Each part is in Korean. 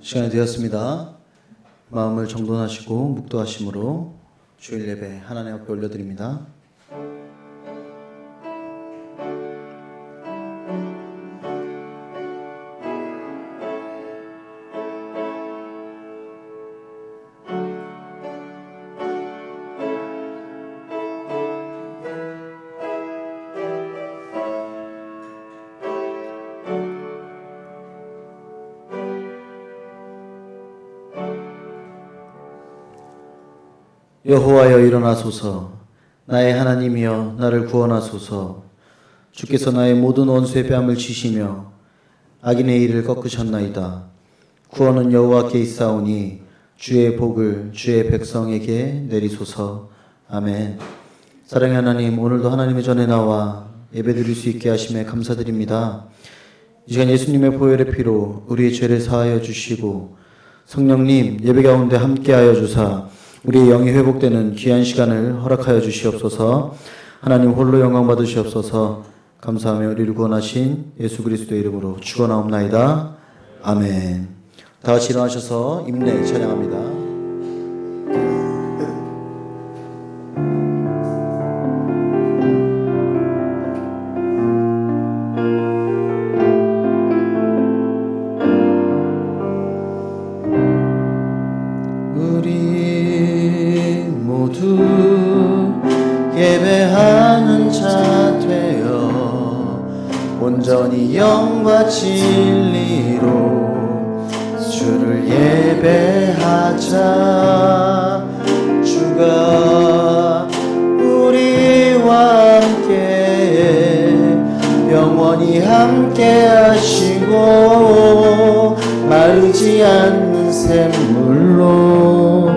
시간이 되었습니다. 마음을 정돈하시고 묵도하심으로 주일 예배 하나님 앞에 올려드립니다. 여호와여 일어나소서. 나의 하나님이여 나를 구원하소서. 주께서 나의 모든 원수의 뺨을 치시며 악인의 일을 꺾으셨나이다. 구원은 여호와께 있사오니 주의 복을 주의 백성에게 내리소서. 아멘. 사랑의 하나님, 오늘도 하나님의 전에 나와 예배드릴 수 있게 하심에 감사드립니다. 이 시간 예수님의 보혈의 피로 우리의 죄를 사하여 주시고 성령님 예배 가운데 함께하여 주사 우리의 영이 회복되는 귀한 시간을 허락하여 주시옵소서. 하나님 홀로 영광 받으시옵소서. 감사하며 우리를 구원하신 예수 그리스도의 이름으로 축원하옵나이다. 아멘. 다 같이 일어나셔서 임내 찬양합니다. 예배하는 자 되어 온전히 영과 진리로 주를 예배하자. 주가 우리와 함께 영원히 함께 하시고 마르지 않는 샘물로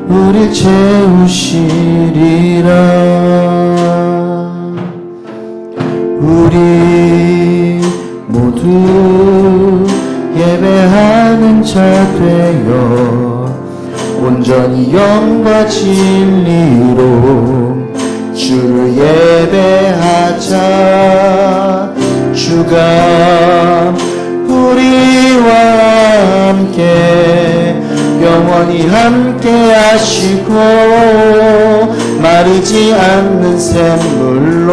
우릴 채우시리라. 우리 모두 예배하는 자 되어 온전히 영과 진리로 주를 예배하자. 주가 우리와 함께 영원히 함께 하시고 마르지 않는 샘물로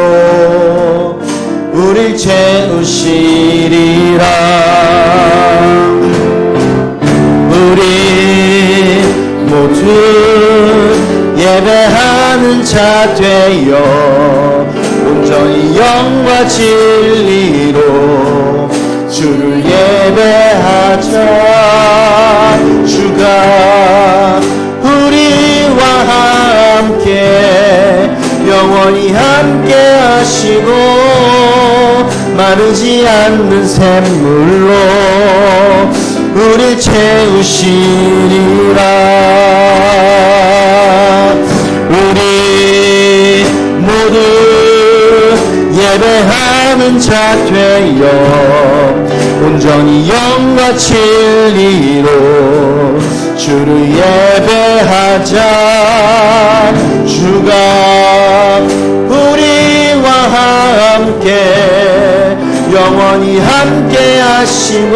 우릴 채우시리라. 우리 모두 예배하는 자 되어 온전히 영과 진리로 주를 예배하자. 주가 우리와 함께 영원히 함께 하시고 마르지 않는 샘물로 우릴 채우시리라. 우리 모두 예배하는 자 되어 온전히 영과 진리로 주를 예배하자. 주가 우리와 함께 영원히 함께 하시고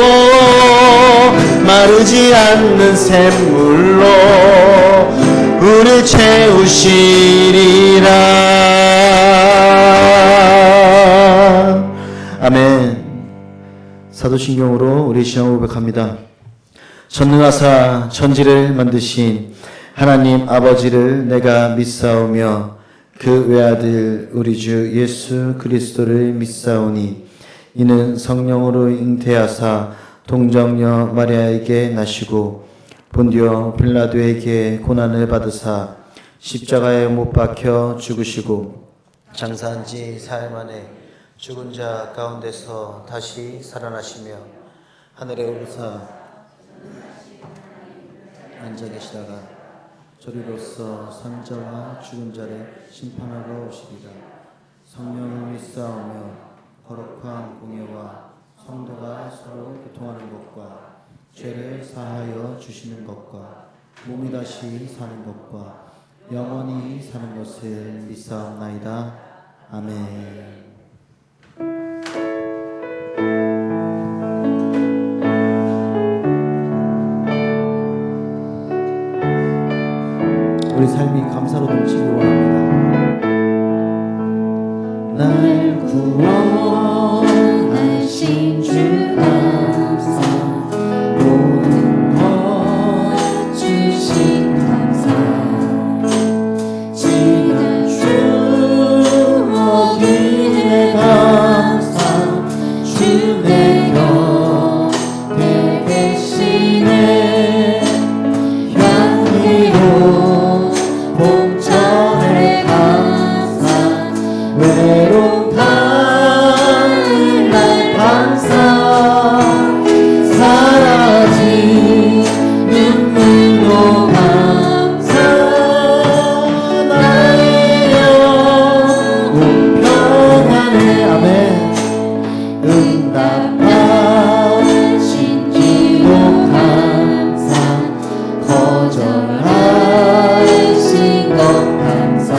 마르지 않는 샘물로 우릴 채우시리라. 아멘. 사도신경으로 우리 신앙을 고백합니다. 전능하사 천지를 만드신 하나님 아버지를 내가 믿사오며 그 외아들 우리 주 예수 그리스도를 믿사오니 이는 성령으로 잉태하사 동정녀 마리아에게 나시고 본디오 빌라도에게 고난을 받으사 십자가에 못 박혀 죽으시고 장사한 지 사흘 만에 죽은 자 가운데서 다시 살아나시며 하늘에 오르사 앉아 계시다가 저리로서 산자와 죽은 자를 심판하러 오시리라. 성령을 믿사오며 거룩한 공예와 성도가 서로 교통하는 것과 죄를 사하여 주시는 것과 몸이 다시 사는 것과 영원히 사는 것을 믿사옵나이다. 아멘. 우리 삶이 감사로 넘치길 원합니다. 날 구원하신 주 감사, 모든 것 주신 감사, 지난 추억이 감사, 주 내 곁에 계시네. 향기로운 봄철의 감사, 외로운 가을 날 감사, 사라진 눈물로 감사, 나의 영혼 평안해. 아멘. 응답하신 기도 감사, 거절하신 것 감사,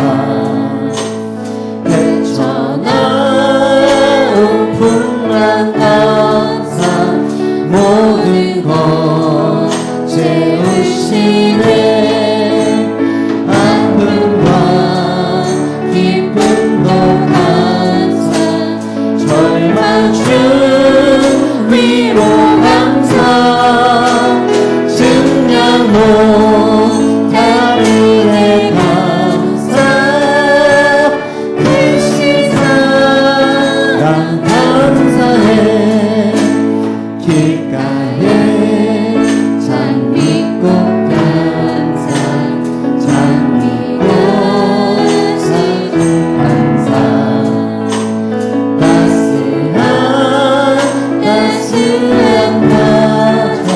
헤쳐나온 풍랑 감사, 모든 것 채우시네. 아픔과 기쁨도 감사, 절망 중 위로 감사, 증량 못할 은혜 감사, 크신 사랑 감사해. 길가에 장미꽃 감사, 장미꽃 사주 감사, 따스한 가정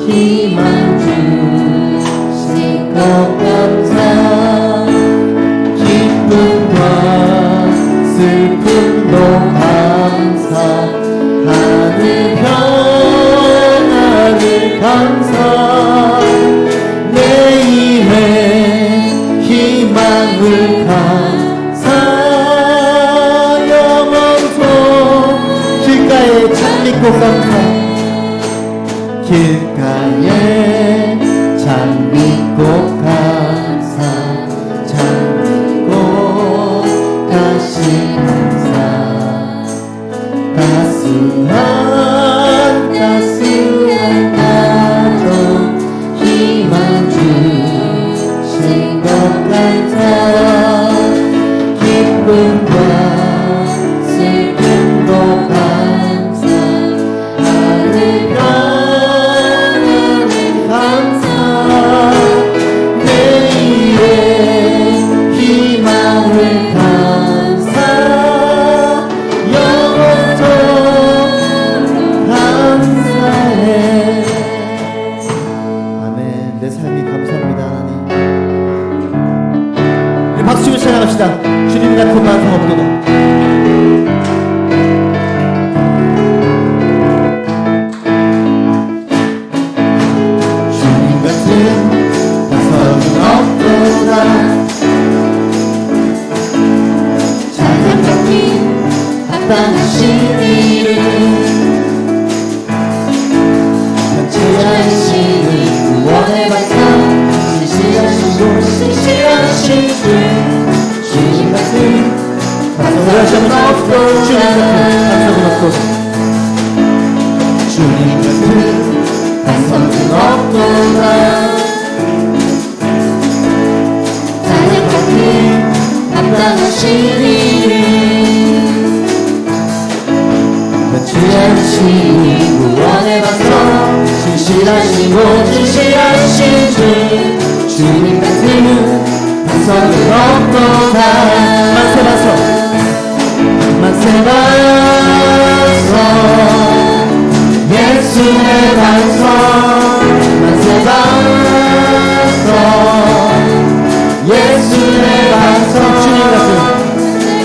희망 주신 것 감사, 기쁨과 슬픔도 감사, 하늘 평안을 감사, 내일의 희망을 감사, 영원토 길가에 장미꽃 감사, 길가에 장미꽃 감사, 장미꽃 다시 감사, 따스한 가정 희망 주신 것 감사, 기쁨과 슬픔도 감사, 하늘 평안을 감사, 내일의 희망을 감사, 영원토록 감사해. 아멘. 내 삶이 감사합니다, 하나님. 우리 박수 치며 찬양합시다. 주님 같은 만성 없도다. 주님 같은 만성은 없도다. 찬양 받기 합당하신 이름, 변치 않으시는 구원의 반석, 신실하시고 신실하신 주, 주님 같은 반석은 없도다. 주님 같은 반석은 없도다. 찬양 받기 합당하신 이름, 변치 않으시니 구원의 반석, 신실하시고 진실하신 주, 주님 같은 반석은 없도다. 만세 반석, 만세 반석, 예수의 반석, 만세 반석, 예수의 반석,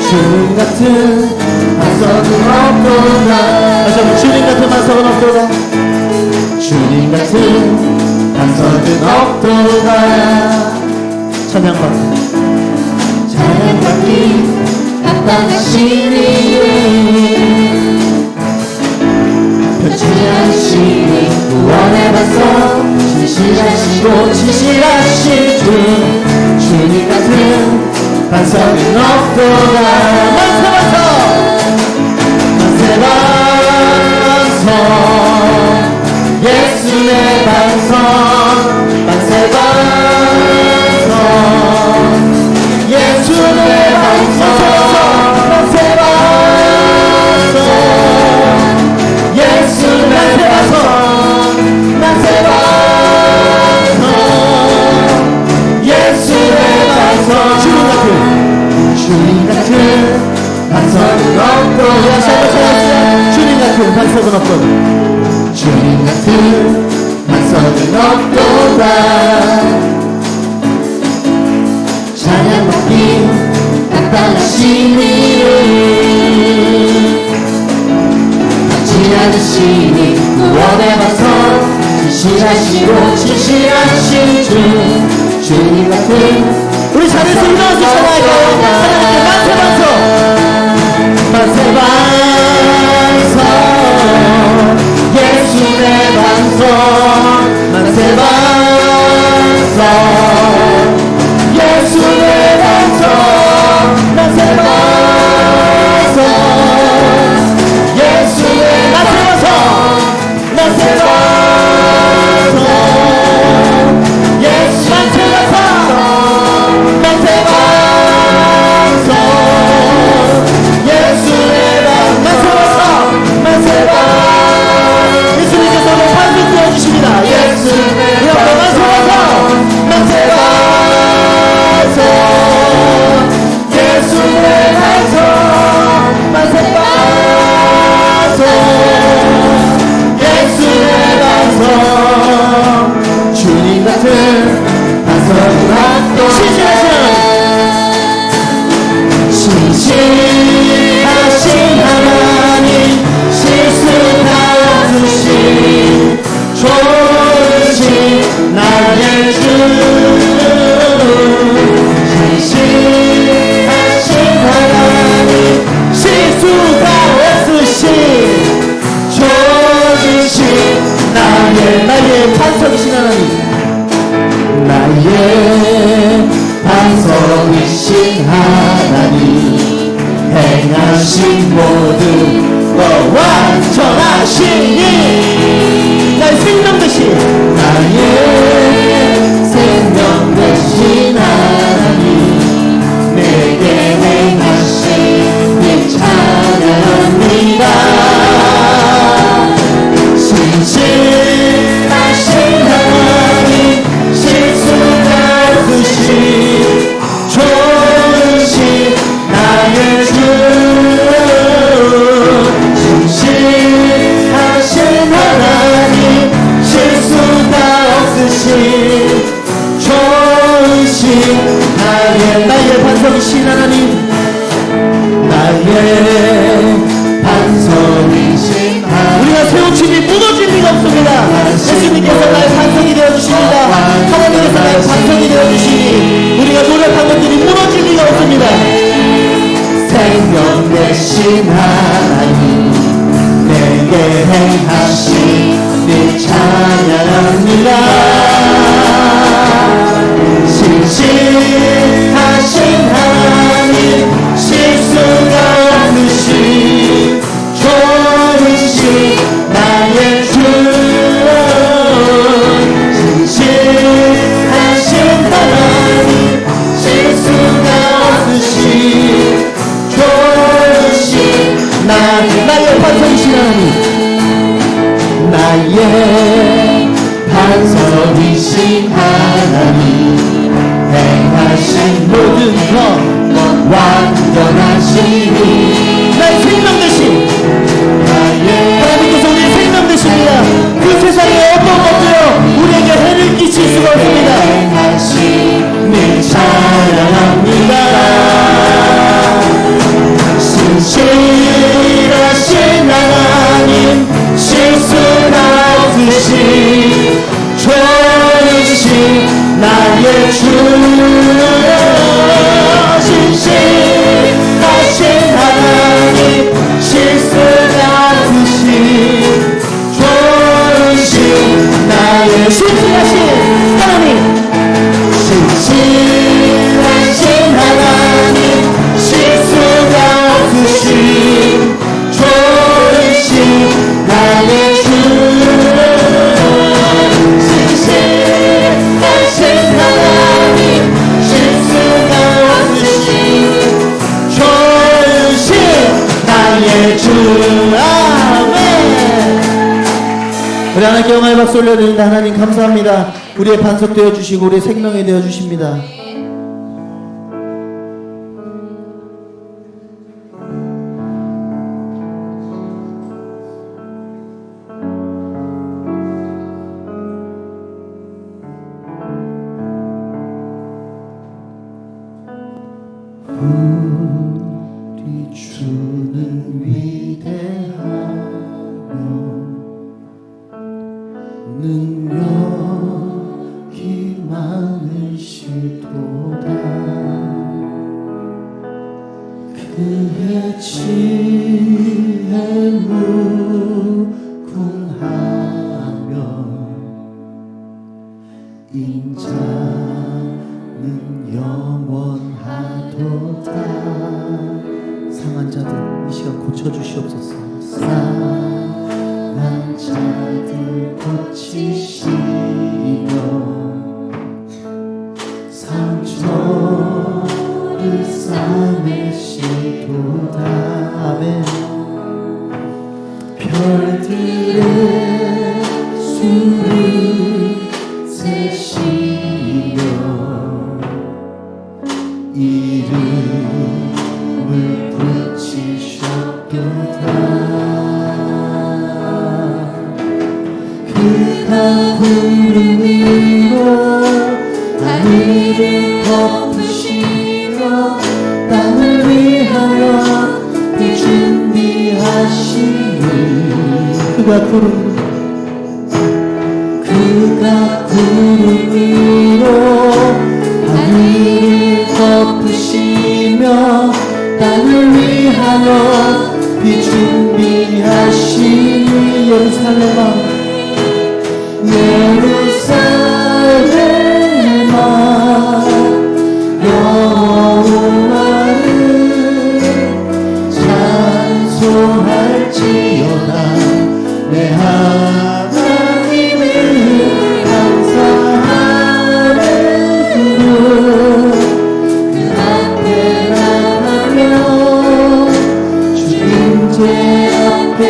주님 같은 반석은 없도다. 다시 한번 주님 같은 반석은 없도다. 주님 같은 반석은 없도다. 찬양받기 합당하신 이름, 변치 않으시니 구원의 반석, 진실하시고 진실하신 주, 주님 같은 반석은 없도다. 만세 반석 예수 내 반석 만세 반석 예수 내 반석 만세 반석 예수 내 반석 만세 반석 예수 내 반석 주님 같은 반석은 없도다. 주님 같은 반석은 없도다. 주님 같은 반석은 없도다. 찬양 높이 나타나신 이름 지나으시니 구원의 반석 진실하시고 진실하신 주 주님 같은 우리 자리에서 일어나서 찬양할까요? 만세 반석 만세 반석 예수 내 반석 만세 반석 예수 내 반석 만세 반석 예수 내 반석 만세 반석 예수 만세 반석 만세 반석 예수 내 반석 만세 반석 예수님께서 오늘 반석 되어주십니다. 예수 내 반석 만세 반석 예수 내 반석 만세 반석 예수 내 반석 주님 같은 반석은 신실하신 하나님 실수가 없으신 좋으신 나의 주 신실하신 하나님 실수가 없으신 좋으신 나의 반석이신 하나님 나의 반석이신 하나님 행하신 모든 것 완전하시니 나의 생명 되신 나의 생명 되신 하나님 내게 행하신 일 찬양합니다. 신실하신 하나님 실수가 없으신 좋으신 나의 주 신실하신 하나님 실수가 없으신 좋으신 나의 반석이신 하나님 나의 반석이신 하나님 우리가 세우침이 무너질 리가 없습니다. 예수님께서 나의 반석이 되어주십니다. 하나님께서 나의 반석이 되어주시니 우리가 노력한 것들이 무너질 리가 없습니다. 생명 되신 하나님 내게 행하신 일 찬양합니다. 신실하신 하나님 실수가 없으신 좋으신 나의 주 신실하신 하나님 실수가 없으신 좋으신 나의 반석이신 하나님 나의 반석이신 하나님 행하신 모든 것 완전하시니 나의 생명 되신 하나님께서 우리의 생명 되십니다. 그 세상에 어떤 것도요 우리에게 해를 끼칠 수가 없습니다. 행하신 찬양합니다. 신실하신 하나님 실수가 없으신 좋으신 나의 주 신실하신 하나님 실수가 없으신 좋으신 나의 신실하신 하나님 신실 박수 올려드립니다. 하나님 감사합니다. 우리의 반석 되어주시고 우리의 생명이 되어주십니다. 우리 주는 위대하며 능력이 많으시도다. 그의 지혜 무궁하며 인자는 영원하도다. 상한 자들 이 시간 고쳐주시옵소서. 상한 자들 고치시며 상처를 싸매시도다. 아멘. 별들의 수를 세시며 이름을 붙이셨도다. 그가 구름 위로 하늘을 덮으시며 땅을 위하여 비 준비하시니 그가 구름 위로 하늘을 덮으시며 땅을 위하여 비 준비하시니 예루살렘아 여호와를 찬송할지어다. 내 하나님을 감사하며 그 앞에 나가며 주님제 앞에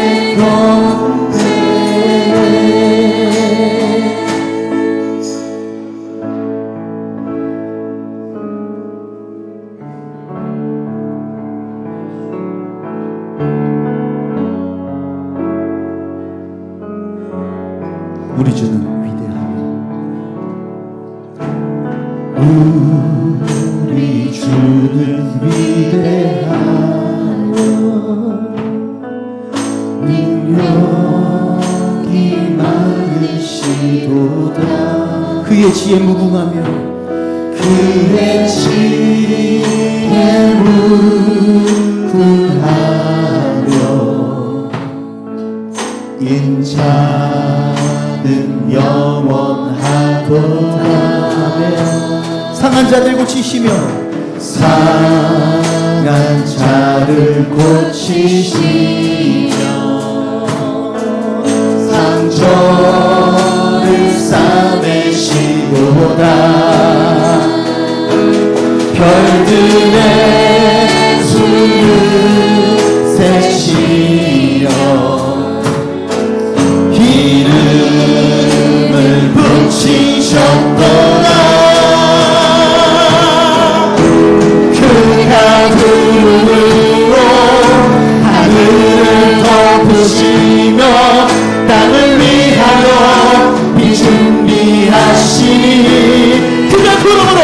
우리 주는 위대하며 우리 주는 위대하며 능력이 많으시도다. 그의 지혜 무궁하며 그의 지혜 무궁하며 인자는 영원하도다. 상한 자들 고치시며 상한 자를 고치시며 상처를 싸매시도다. 별들의 수를 세시며 이름을 붙이셨도다. 그가 구름으로 하늘을 덮으시며 땅을 위하여 비 준비하시니 그가 구름으로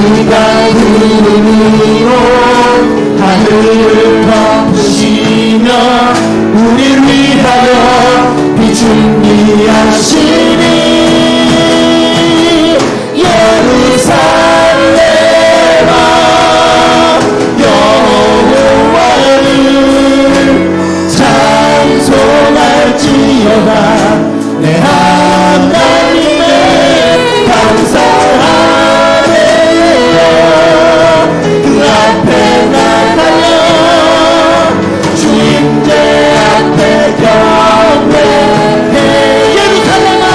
네가 구름으로 하늘을 덮으시며 우리를 위하여 비 준비하시니 예루살렘아 여호와를 찬송할지어다. 내 하나님의 감사하네. 그 앞에 나가며 주임제 앞에 경배해. 예루살렘아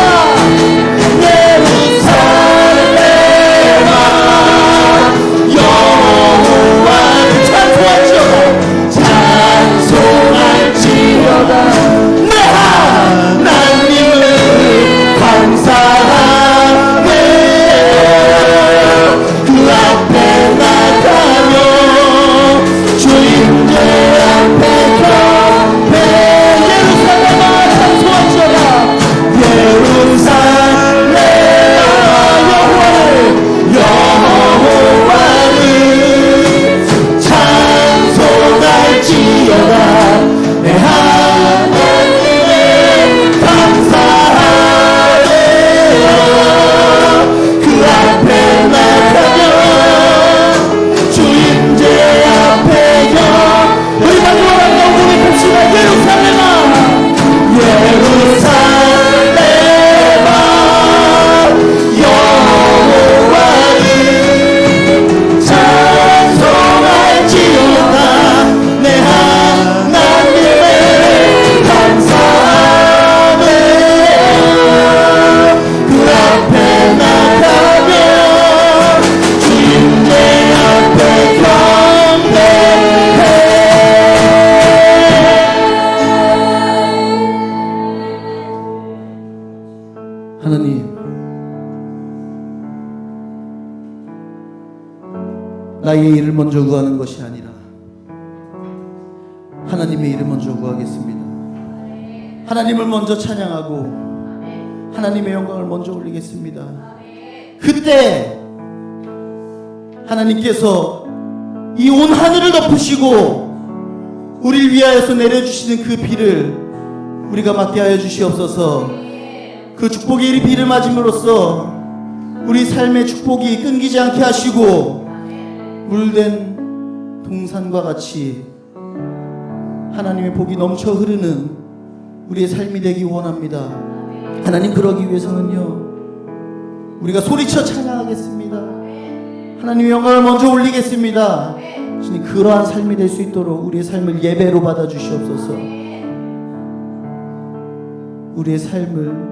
예루살렘아 여호와를 찬송할지어다. 찬송할지어다. 내 하나님을 감사하네. 그 앞에 나가며 주임제 앞에 경배. 예루살렘아 찬송할지어다. 예루살렘아 여호와를 찬송할지어다. 내 하나님의 감사하네. 그 앞에 나가며 주임제 앞에 우리 마지막으로 고백합시다. 예루살렘아 예루살렘아 여호와를 찬송할지어다. 내 하나님의 감사하네. 그 앞에 나가며 주임제 앞에 경배해. 하나님, 나의 일을 먼저 구하는 것이 아니라 하나님의 일을 먼저 구하겠습니다. 하나님을 먼저 찬양하고 하나님의 영광을 먼저 올리겠습니다. 그때 하나님께서 이 온 하늘을 덮으시고 우리를 위하여서 내려주시는 그 비를 우리가 맞게 하여 주시옵소서. 그 축복의 비를 맞음으로써 우리 삶의 축복이 끊기지 않게 하시고 물된 동산과 같이 하나님의 복이 넘쳐 흐르는 우리의 삶이 되기 원합니다. 하나님, 그러기 위해서는요 우리가 소리쳐 찬양하겠습니다. 하나님의 영광을 먼저 올리겠습니다. 주님, 그러한 삶이 될 수 있도록 우리의 삶을 예배로 받아 주시옵소서. 우리의 삶을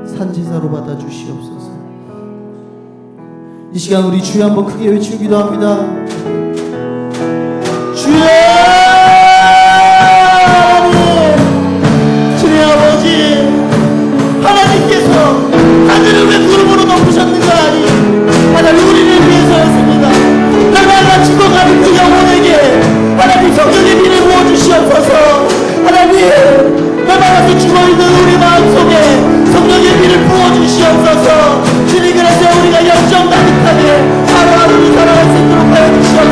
산제사로 받아 주시옵소서. 이 시간 우리 주여 한번 크게 외치기도 합니다. 주여! 주의 아버지, 하나님께서 하늘을 왜 구름으로 덮으셨는가 하니 하나님 우리를 위해서였습니다. 날마다 죽어가는 그 영혼에게 하나님 성령의 비를 부어주시옵소서. 하나님, 날마다 죽어있는 우리 마음속에 성령의 비를 부어주시옵소서. 주님, 그래서 우리가 영적 나긋하게 하루하루를 살아갈 수 있도록 하여 주시옵소서.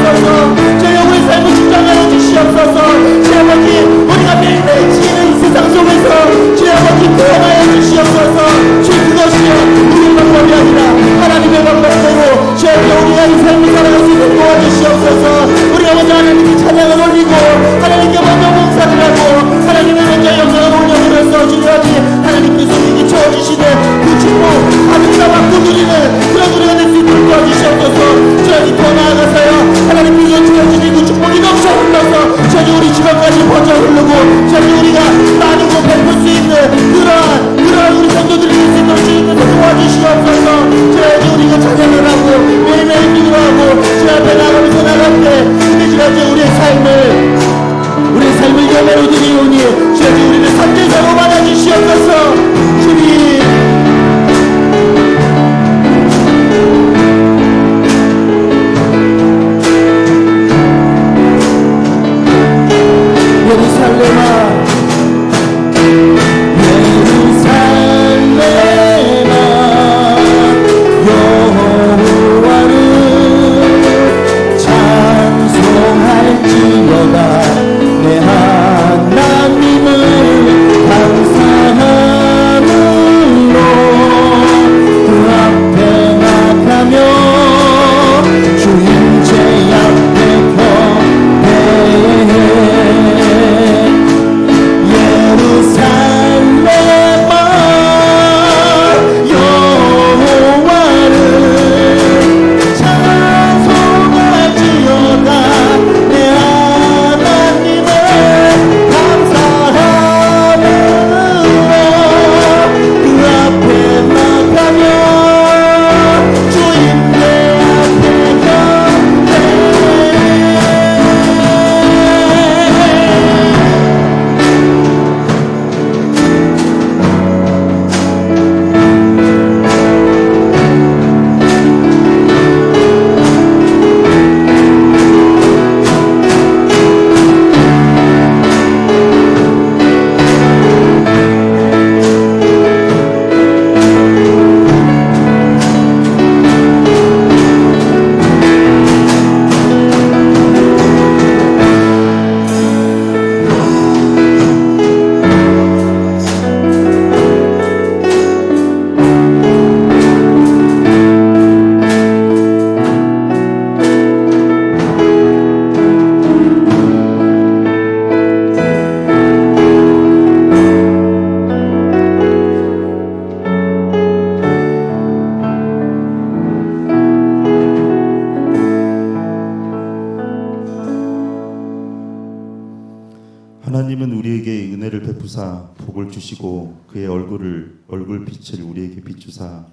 하나님은 우리에게 은혜를 베푸사 복을 주시고 그의 얼굴 빛을 우리에게 비추사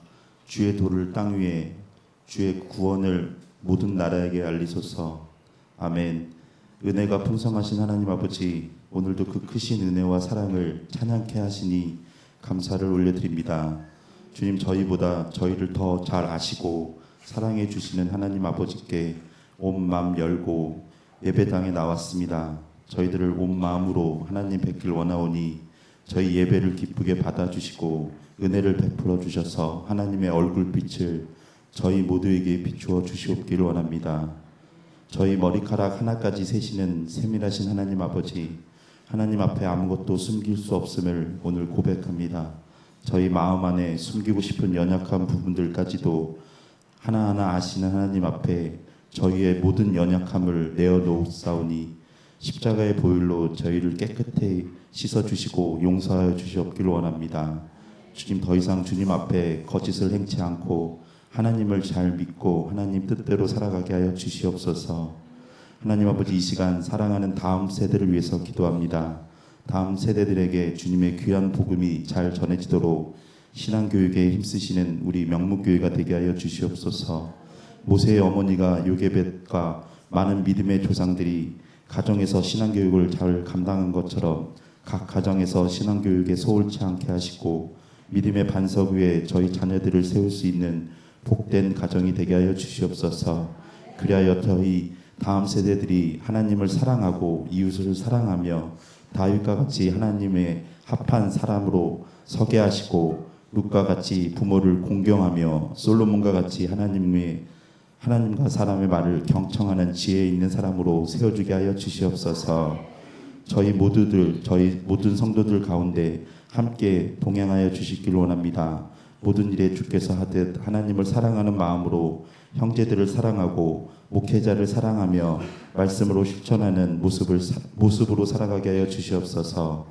주의 도를 땅 위에 주의 구원을 모든 나라에게 알리소서. 아멘. 은혜가 풍성하신 하나님 아버지, 오늘도 그 크신 은혜와 사랑을 찬양케 하시니 감사를 올려드립니다. 주님, 저희보다 저희를 더 잘 아시고 사랑해 주시는 하나님 아버지께 온 마음 열고 예배당에 나왔습니다. 저희들을 온 마음으로 하나님 뵙길 원하오니 저희 예배를 기쁘게 받아주시고 은혜를 베풀어 주셔서 하나님의 얼굴빛을 저희 모두에게 비추어 주시옵기를 원합니다. 저희 머리카락 하나까지 세시는 세밀하신 하나님 아버지, 하나님 앞에 아무것도 숨길 수 없음을 오늘 고백합니다. 저희 마음 안에 숨기고 싶은 연약한 부분들까지도 하나하나 아시는 하나님 앞에 저희의 모든 연약함을 내어놓사오니 십자가의 보혈로 저희를 깨끗이 씻어주시고 용서하여 주시옵기를 원합니다. 주님, 더 이상 주님 앞에 거짓을 행치 않고 하나님을 잘 믿고 하나님 뜻대로 살아가게 하여 주시옵소서. 하나님 아버지, 이 시간 사랑하는 다음 세대를 위해서 기도합니다. 다음 세대들에게 주님의 귀한 복음이 잘 전해지도록 신앙교육에 힘쓰시는 우리 명목교회가 되게 하여 주시옵소서. 모세의 어머니가 요게벳과 많은 믿음의 조상들이 가정에서 신앙교육을 잘 감당한 것처럼 각 가정에서 신앙교육에 소홀치 않게 하시고 믿음의 반석 위에 저희 자녀들을 세울 수 있는 복된 가정이 되게 하여 주시옵소서. 그리하여 저희 다음 세대들이 하나님을 사랑하고 이웃을 사랑하며 다윗과 같이 하나님의 합한 사람으로 서게 하시고 룻과 같이 부모를 공경하며 솔로몬과 같이 하나님과 사람의 말을 경청하는 지혜 있는 사람으로 세워주게 하여 주시옵소서. 저희 모든 성도들 가운데 함께 동행하여 주시기를 원합니다. 모든 일에 주께서 하듯 하나님을 사랑하는 마음으로 형제들을 사랑하고 목회자를 사랑하며 말씀으로 실천하는 모습으로 살아가게 하여 주시옵소서.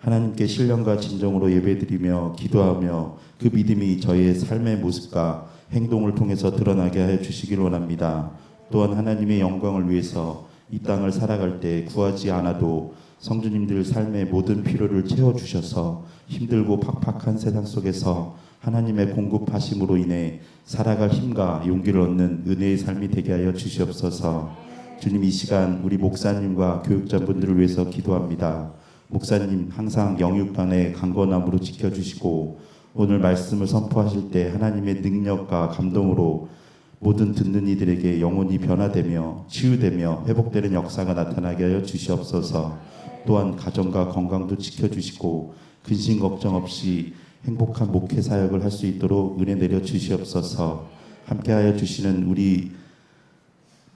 하나님께 신령과 진정으로 예배드리며 기도하며 그 믿음이 저희의 삶의 모습과 행동을 통해서 드러나게 하여 주시기를 원합니다. 또한 하나님의 영광을 위해서 이 땅을 살아갈 때 구하지 않아도 성주님들 삶의 모든 필요를 채워주셔서 힘들고 팍팍한 세상 속에서 하나님의 공급하심으로 인해 살아갈 힘과 용기를 얻는 은혜의 삶이 되게 하여 주시옵소서. 주님, 이 시간 우리 목사님과 교육자분들을 위해서 기도합니다. 목사님 항상 영육간의 강건함으로 지켜주시고 오늘 말씀을 선포하실 때 하나님의 능력과 감동으로 모든 듣는 이들에게 영혼이 변화되며 치유되며 회복되는 역사가 나타나게 하여 주시옵소서. 또한 가정과 건강도 지켜주시고 근심 걱정 없이 행복한 목회 사역을 할 수 있도록 은혜 내려 주시옵소서. 함께하여 주시는 우리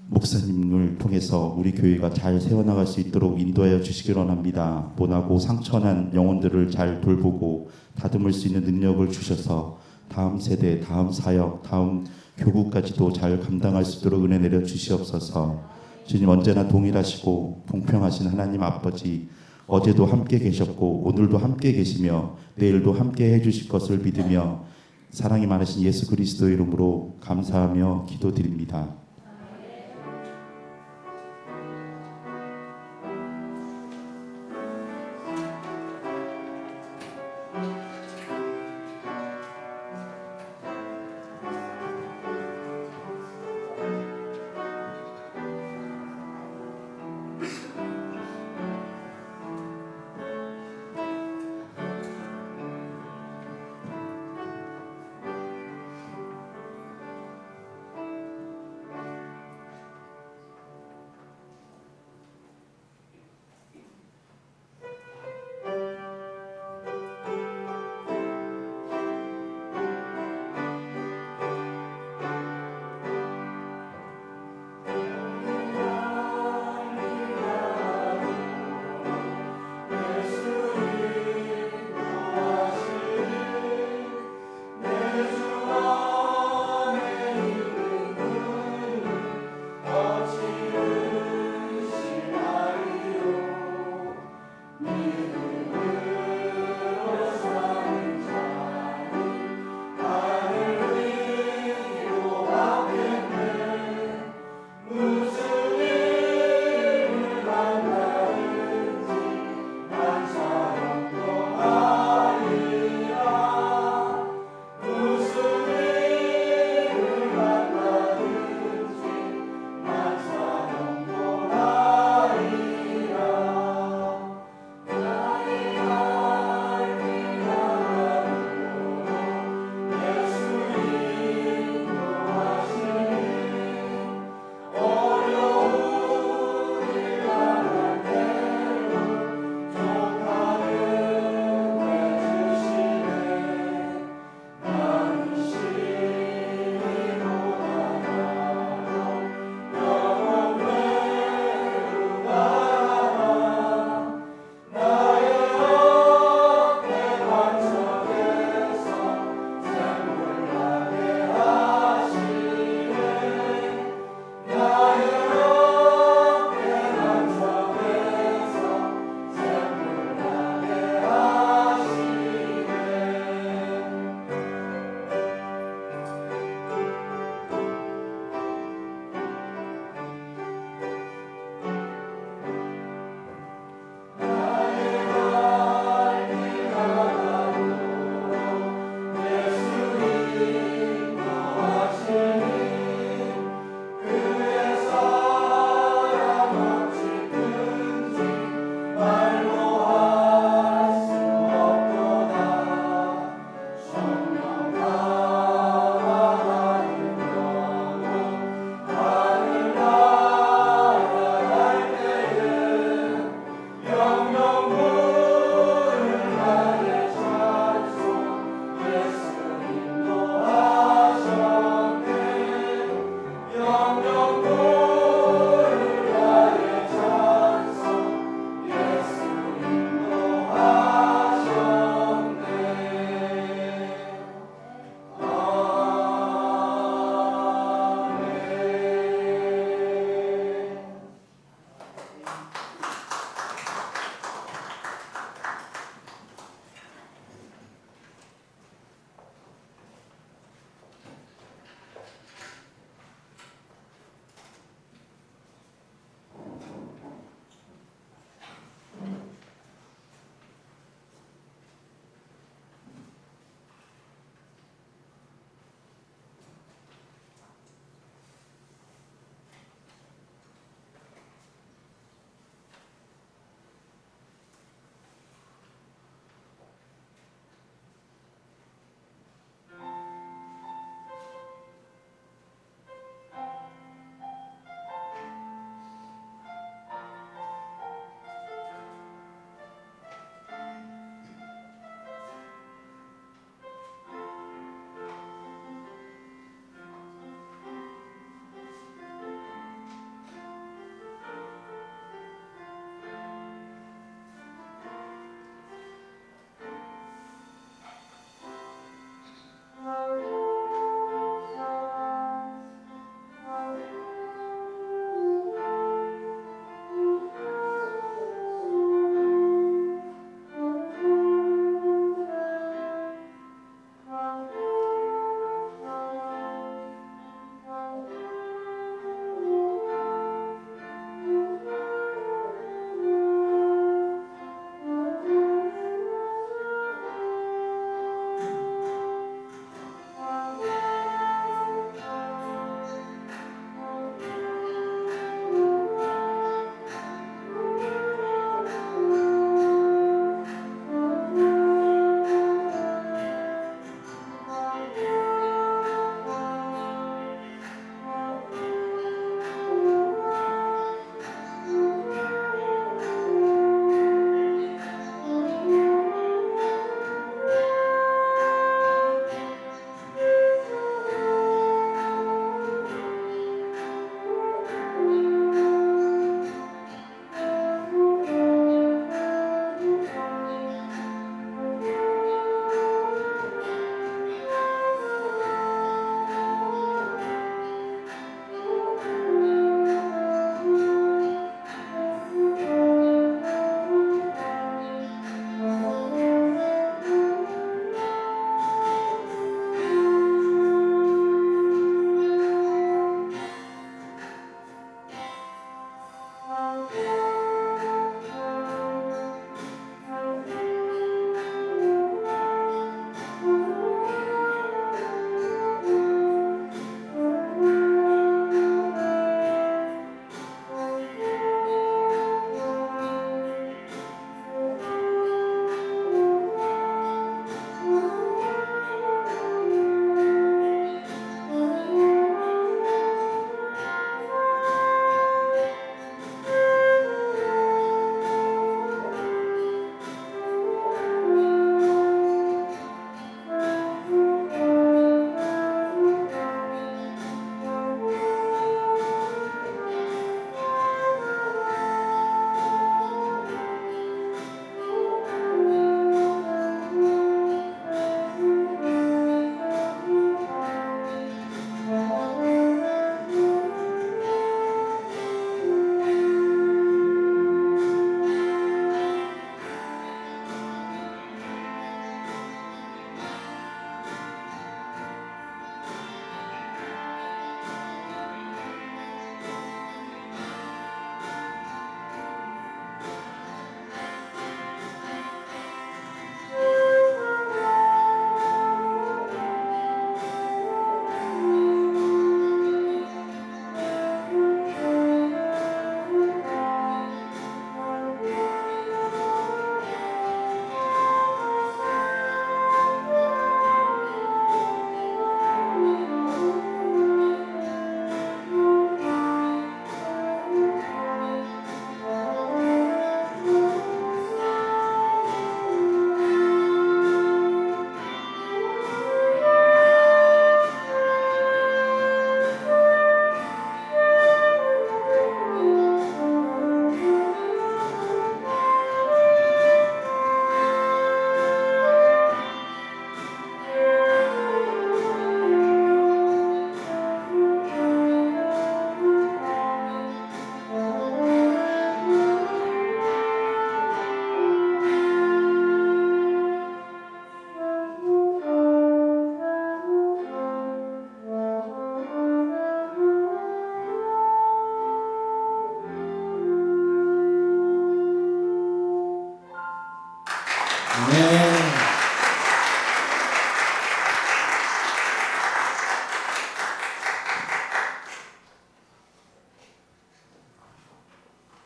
목사님을 통해서 우리 교회가 잘 세워나갈 수 있도록 인도하여 주시기 원합니다. 모나고 상처난 영혼들을 잘 돌보고 다듬을 수 있는 능력을 주셔서 다음 세대, 다음 사역, 다음 교구까지도 잘 감당할 수 있도록 은혜 내려 주시옵소서. 주님, 언제나 동일하시고 공평하신 하나님 아버지, 어제도 함께 계셨고 오늘도 함께 계시며 내일도 함께 해주실 것을 믿으며 사랑이 많으신 예수 그리스도 이름으로 감사하며 기도드립니다.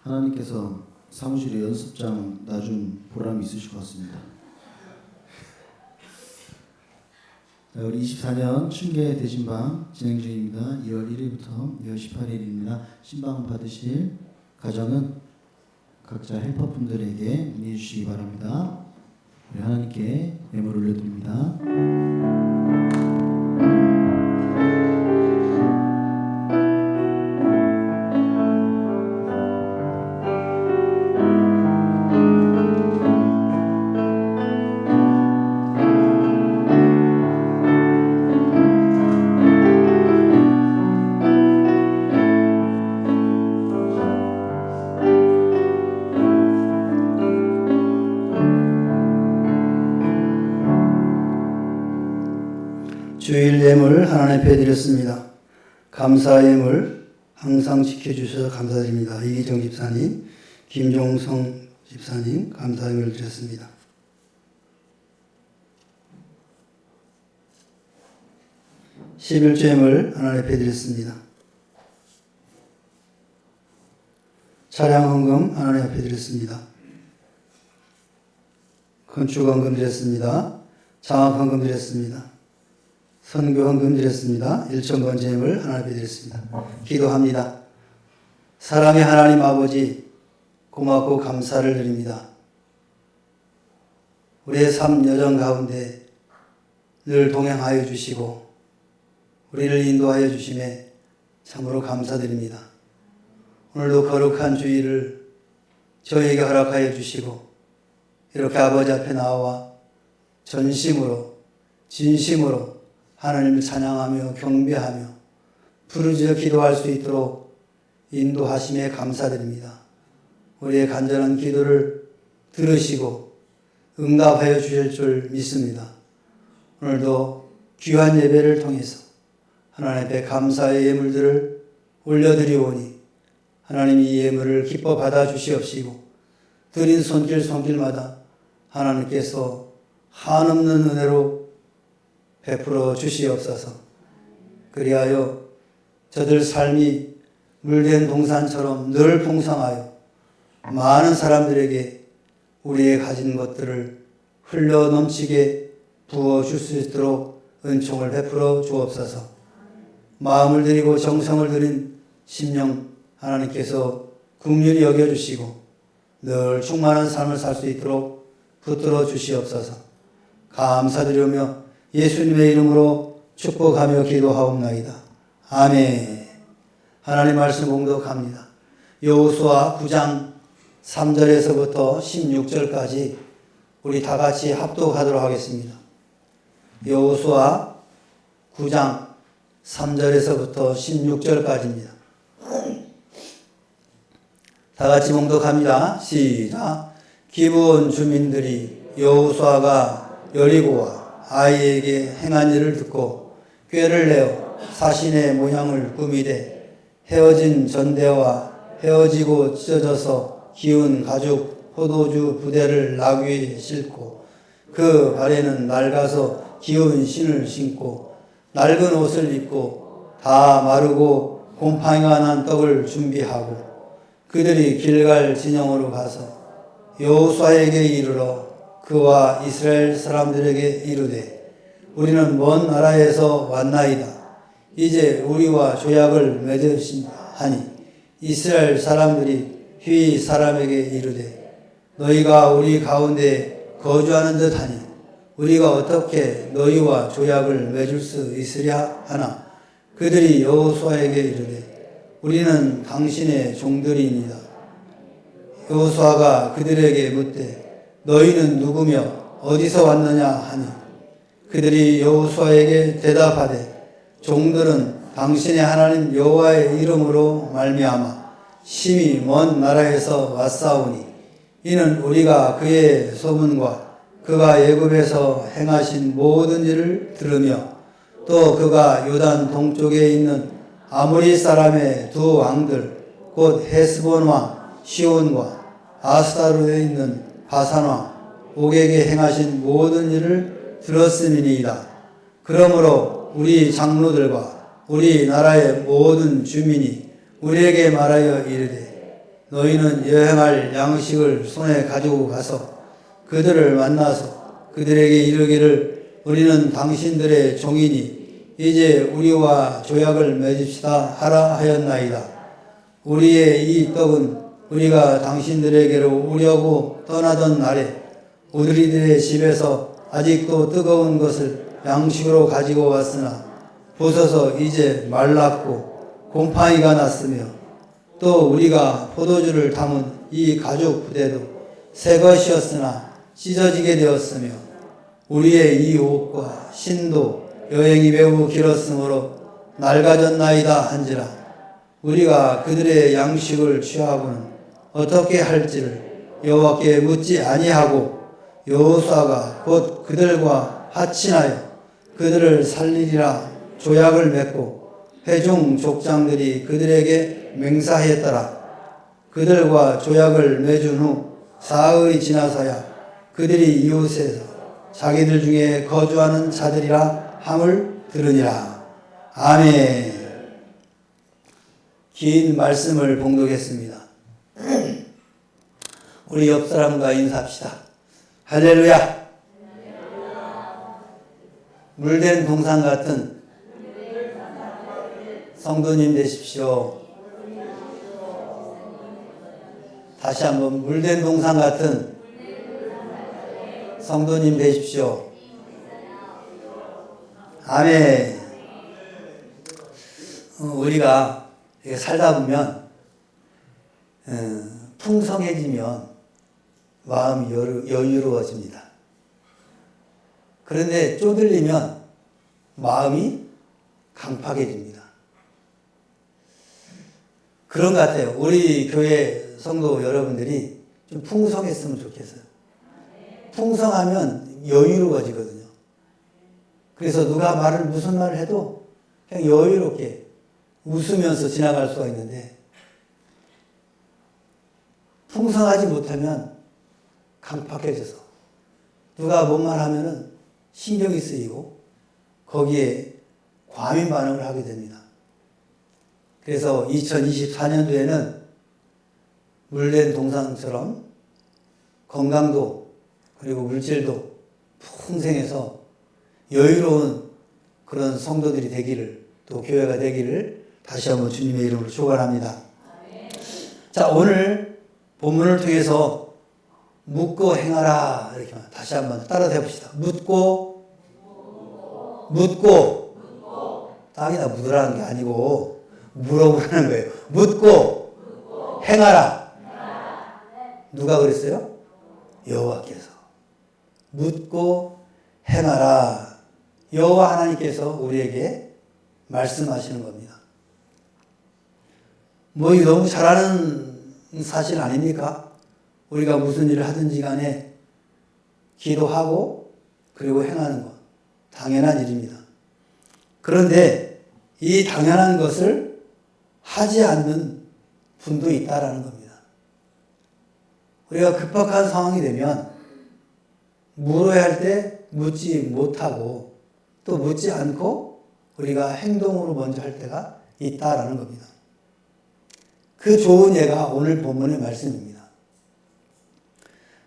하나님께서 사무실에 연습장 놔준 보람이 있으실 것 같습니다. 자, 우리 24년 춘계 대진방 진행 중입니다. 2월 1일부터 2월 18일입니다. 신방 받으실 가정은 각자 헬퍼분들에게 문의해 주시기 바랍니다. 우리 하나님께 예물 올려드립니다. 주일 예물 하나님 앞에 드렸습니다. 감사 예물 항상 지켜주셔서 감사드립니다. 이기정 집사님, 김종성 집사님 감사 예물 드렸습니다. 십일조 예물 하나님 앞에 드렸습니다. 차량 헌금 하나님 앞에 드렸습니다. 건축 헌금 드렸습니다. 장학 헌금 드렸습니다. 선교 헌금 드렸습니다. 1,000번 예물 하나님 앞에 드렸습니다. 기도합니다. 사랑의 하나님 아버지 고맙고 감사를 드립니다. 우리의 삶 여정 가운데 늘 동행하여 주시고 우리를 인도하여 주심에 참으로 감사드립니다. 오늘도 거룩한 주일을 저에게 허락하여 주시고 이렇게 아버지 앞에 나와 전심으로 진심으로 하나님을 찬양하며 경배하며 부르짖어 기도할 수 있도록 인도하심에 감사드립니다. 우리의 간절한 기도를 들으시고 응답하여 주실 줄 믿습니다. 오늘도 귀한 예배를 통해서 하나님 앞에 감사의 예물들을 올려드리오니 하나님이 이 예물을 기뻐 받아 주시옵시고 드린 손길마다 하나님께서 한없는 은혜로 베풀어 주시옵소서. 그리하여 저들 삶이 물된 동산처럼 늘 풍성하여 많은 사람들에게 우리의 가진 것들을 흘러 넘치게 부어줄 수 있도록 은총을 베풀어 주옵소서. 마음을 드리고 정성을 들인 심령 하나님께서 긍휼히 여겨주시고 늘 충만한 삶을 살 수 있도록 붙들어 주시옵소서. 감사드리며 예수님의 이름으로 축복하며 기도하옵나이다. 아멘. 하나님 말씀 공독합니다. 여호수아 9장 3절에서부터 16절까지 우리 다 같이 합독하도록 하겠습니다. 여호수아 9장 3절에서부터 16절까지입니다. 다 같이 봉독합니다. 시작. 기브온 주민들이 여호수아가 여리고와 아이에게 행한 일을 듣고 꾀를 내어 사신의 모양을 꾸미되 헤어진 전대와 헤어지고 찢어져서 기운 가죽 포도주 부대를 나귀에 싣고 그 발에는 낡아서 기운 신을 신고 낡은 옷을 입고 다 마르고 곰팡이가 난 떡을 준비하고 그들이 길갈 진영으로 가서 여호수아에게 이르러 그와 이스라엘 사람들에게 이르되 우리는 먼 나라에서 왔나이다. 이제 우리와 조약을 맺으신다 하니 이스라엘 사람들이 휘 사람에게 이르되 너희가 우리 가운데 거주하는 듯하니 우리가 어떻게 너희와 조약을 맺을 수 있으랴 하나 그들이 여호수아에게 이르되 우리는 당신의 종들이니이다. 여호수아가 그들에게 묻되 너희는 누구며 어디서 왔느냐 하니 그들이 여호수아에게 대답하되 종들은 당신의 하나님 여호와의 이름으로 말미암아 심히 먼 나라에서 왔사오니 이는 우리가 그의 소문과 그가 애굽에서 행하신 모든 일을 들으며 또 그가 요단 동쪽에 있는 아모리 사람의 두 왕들 곧 헤스본 왕 시온과 아스타로에 있는 바산 왕 옥에게 행하신 모든 일을 들었음이니이다. 그러므로 우리 장로들과 우리 나라의 모든 주민이 우리에게 말하여 이르되 너희는 여행할 양식을 손에 가지고 가서 그들을 만나서 그들에게 이르기를 우리는 당신들의 종이니 이제 우리와 조약을 맺읍시다 하라 하였나이다. 우리의 이 떡은 우리가 당신들에게로 오려고 떠나던 날에 우리들의 집에서 아직도 뜨거운 것을 양식으로 가지고 왔으나 보소서 이제 말랐고 곰팡이가 났으며 또 우리가 포도주를 담은 이 가죽 부대도 새 것이었으나 찢어지게 되었으며 우리의 이 옷과 신도 여행이 매우 길었으므로 낡아졌나이다 한지라. 우리가 그들의 양식을 취하고는 어떻게 할지를 여호와께 묻지 아니하고 여호수아가 곧 그들과 합친하여 그들을 살리리라 조약을 맺고 회중 족장들이 그들에게 맹사했더라. 그들과 조약을 맺은 후 사흘이 지나서야 그들이 이웃에서 자기들 중에 거주하는 자들이라 함을 들으니라. 아멘. 긴 말씀을 봉독했습니다. 우리 옆 사람과 인사합시다. 할렐루야. 물된 동산 같은 성도님 되십시오. 다시 한번 물된 동산 같은 성도님 되십시오. 아멘. 우리가 살다 보면 풍성해지면 마음이 여유로워집니다. 그런데 쪼들리면 마음이 강팍해집니다. 그런 것 같아요. 우리 교회 성도 여러분들이 좀 풍성했으면 좋겠어요. 풍성하면 여유로워지거든요. 그래서 누가 무슨 말을 해도 그냥 여유롭게 웃으면서 지나갈 수가 있는데 풍성하지 못하면 강팍해져서 누가 뭔 말 하면은 신경이 쓰이고 거기에 과민 반응을 하게 됩니다. 그래서 2024년도에는 물된 동산처럼 건강도 그리고 물질도 풍성해서 여유로운 그런 성도들이 되기를 또 교회가 되기를 다시 한번 주님의 이름으로 축원합니다. 자, 오늘 본문을 통해서 묻고 행하라 이렇게 다시 한번 따라서 해봅시다. 묻고 땅에다 묻으라는 게 아니고 물어보라는 거예요. 묻고 행하라. 누가 그랬어요? 여호와께서. 묻고 행하라. 여호와 하나님께서 우리에게 말씀하시는 겁니다. 뭐 이거 너무 잘하는 사실 아닙니까? 우리가 무슨 일을 하든지 간에 기도하고 그리고 행하는 것 당연한 일입니다. 그런데 이 당연한 것을 하지 않는 분도 있다라는 겁니다. 우리가 급박한 상황이 되면 물어야 할 때 묻지 못하고 또 묻지 않고 우리가 행동으로 먼저 할 때가 있다라는 겁니다. 그 좋은 예가 오늘 본문의 말씀입니다.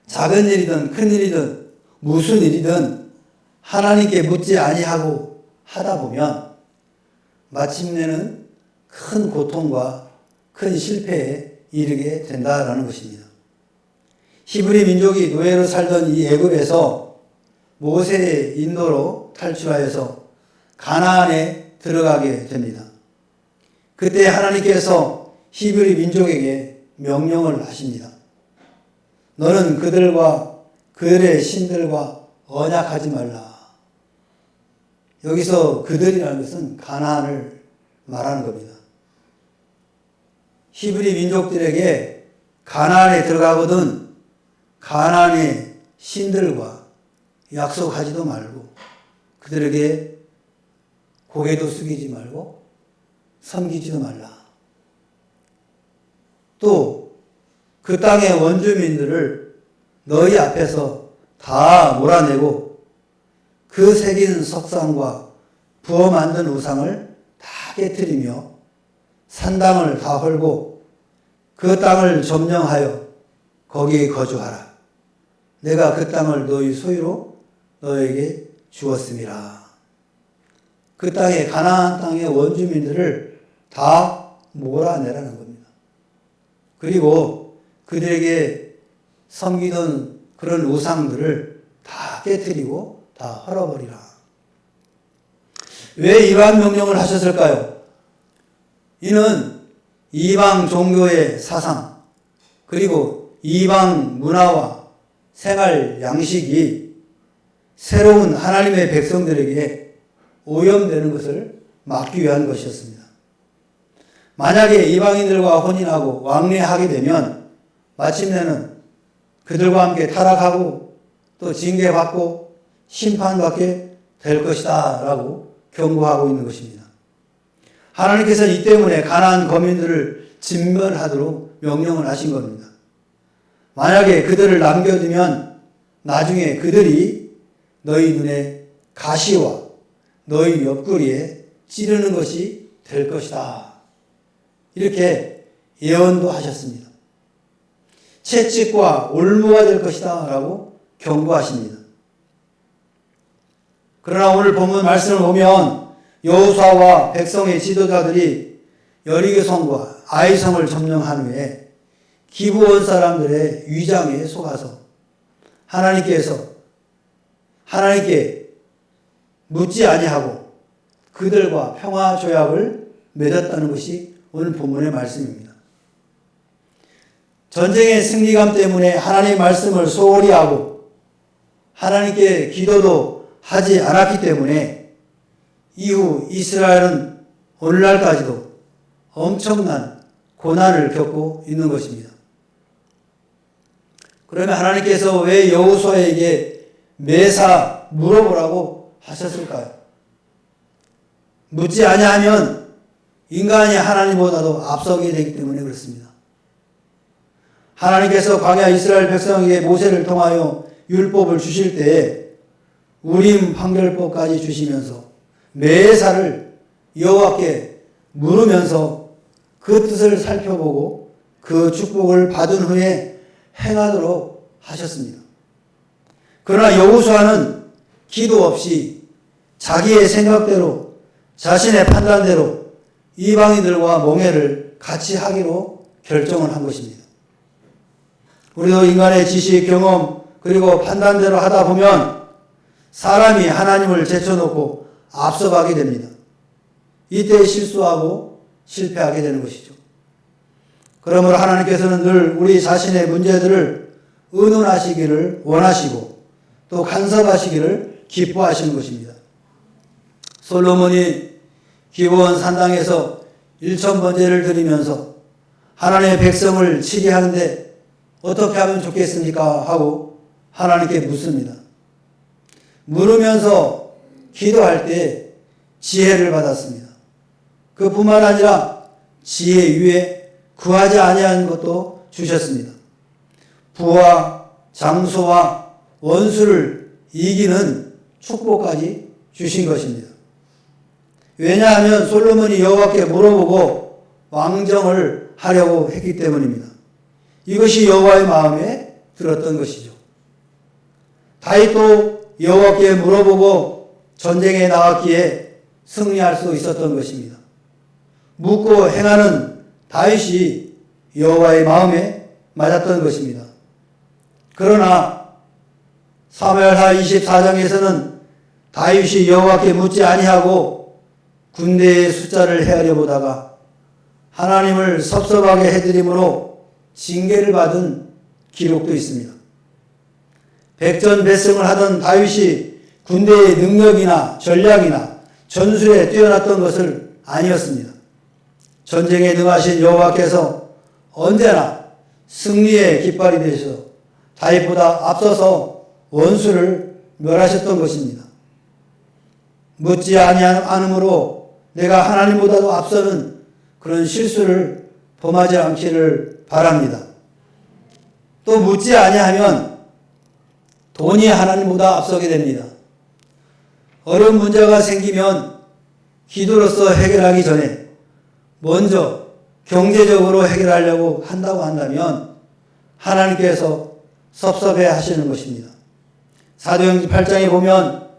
작은 일이든 큰 일이든 무슨 일이든 하나님께 묻지 아니하고 하다 보면 마침내는 큰 고통과 큰 실패에 이르게 된다라는 것입니다. 히브리 민족이 노예로 살던 이 애굽에서 모세의 인도로 탈출하여서 가나안에 들어가게 됩니다. 그때 하나님께서 히브리 민족에게 명령을 하십니다. 너는 그들과 그들의 신들과 언약하지 말라. 여기서 그들이라는 것은 가나안을 말하는 겁니다. 히브리 민족들에게 가나안에 들어가거든 가나안의 신들과 약속하지도 말고 그들에게 고개도 숙이지 말고 섬기지도 말라. 또 그 땅의 원주민들을 너희 앞에서 다 몰아내고 그 새긴 석상과 부어 만든 우상을 다 깨트리며 산당을 다 헐고 그 땅을 점령하여 거기에 거주하라. 내가 그 땅을 너희 소유로 너에게 주었음이라. 그 땅에 가나안 땅의 원주민들을 다 몰아내라는 겁니다. 그리고 그들에게 섬기던 그런 우상들을 다 깨뜨리고 다 헐어버리라. 왜 이러한 명령을 하셨을까요? 이는 이방 종교의 사상 그리고 이방 문화와 생활 양식이 새로운 하나님의 백성들에게 오염되는 것을 막기 위한 것이었습니다. 만약에 이방인들과 혼인하고 왕래하게 되면 마침내는 그들과 함께 타락하고 또 징계받고 심판받게 될 것이다 라고 경고하고 있는 것입니다. 하나님께서는 이 때문에 가나안 거민들을 진멸하도록 명령을 하신 겁니다. 만약에 그들을 남겨두면 나중에 그들이 너희 눈에 가시와 너희 옆구리에 찌르는 것이 될 것이다. 이렇게 예언도 하셨습니다. 채찍과 올무가 될 것이다 라고 경고하십니다. 그러나 오늘 본문 말씀을 보면 여호수아와 백성의 지도자들이 여리고성과 아이성을 점령한 후에 기브온 사람들의 위장에 속아서 하나님께 묻지 아니하고 그들과 평화 조약을 맺었다는 것이 오늘 본문의 말씀입니다. 전쟁의 승리감 때문에 하나님의 말씀을 소홀히 하고 하나님께 기도도 하지 않았기 때문에 이후 이스라엘은 오늘날까지도 엄청난 고난을 겪고 있는 것입니다. 그러면 하나님께서 왜 여호수아에게 매사 물어보라고 하셨을까요? 묻지 아니하면 인간이 하나님보다도 앞서게 되기 때문에 그렇습니다. 하나님께서 광야 이스라엘 백성에게 모세를 통하여 율법을 주실 때에 우림 판결법까지 주시면서 매사를 여호와께 물으면서 그 뜻을 살펴보고 그 축복을 받은 후에 행하도록 하셨습니다. 그러나 여호수아는 기도 없이 자기의 생각대로 자신의 판단대로 이방인들과 몽회를 같이 하기로 결정을 한 것입니다. 우리도 인간의 지식, 경험 그리고 판단대로 하다 보면 사람이 하나님을 제쳐놓고 앞서가게 됩니다. 이때 실수하고 실패하게 되는 것이죠. 그러므로 하나님께서는 늘 우리 자신의 문제들을 의논하시기를 원하시고 또 간섭하시기를 기뻐하시는 것입니다. 솔로몬이 기브온 산당에서 1000번제를 드리면서 하나님의 백성을 치리하는데 어떻게 하면 좋겠습니까? 하고 하나님께 묻습니다. 물으면서 기도할 때 지혜를 받았습니다. 그뿐만 아니라 지혜 위에 구하지 아니한 것도 주셨습니다. 부와 장소와 원수를 이기는 축복까지 주신 것입니다. 왜냐하면 솔로몬이 여호와께 물어보고 왕정을 하려고 했기 때문입니다. 이것이 여호와의 마음에 들었던 것이죠. 다윗도 여호와께 물어보고 전쟁에 나왔기에 승리할 수 있었던 것입니다. 묻고 행하는 다윗이 여호와의 마음에 맞았던 것입니다. 그러나 사무엘하 24장에서는 다윗이 여호와께 묻지 아니하고 군대의 숫자를 헤아려 보다가 하나님을 섭섭하게 해드림으로 징계를 받은 기록도 있습니다. 백전백승을 하던 다윗이 군대의 능력이나 전략이나 전술에 뛰어났던 것을 아니었습니다. 전쟁에 능하신 여호와께서 언제나 승리의 깃발이 되셔서 다윗보다 앞서서 원수를 멸하셨던 것입니다. 묻지 아니함으로 내가 하나님보다도 앞서는 그런 실수를 범하지 않기를 바랍니다. 또 묻지 아니하면 돈이 하나님보다 앞서게 됩니다. 어려운 문제가 생기면 기도로서 해결하기 전에 먼저 경제적으로 해결하려고 한다고 한다면 하나님께서 섭섭해 하시는 것입니다. 사도행전 8장에 보면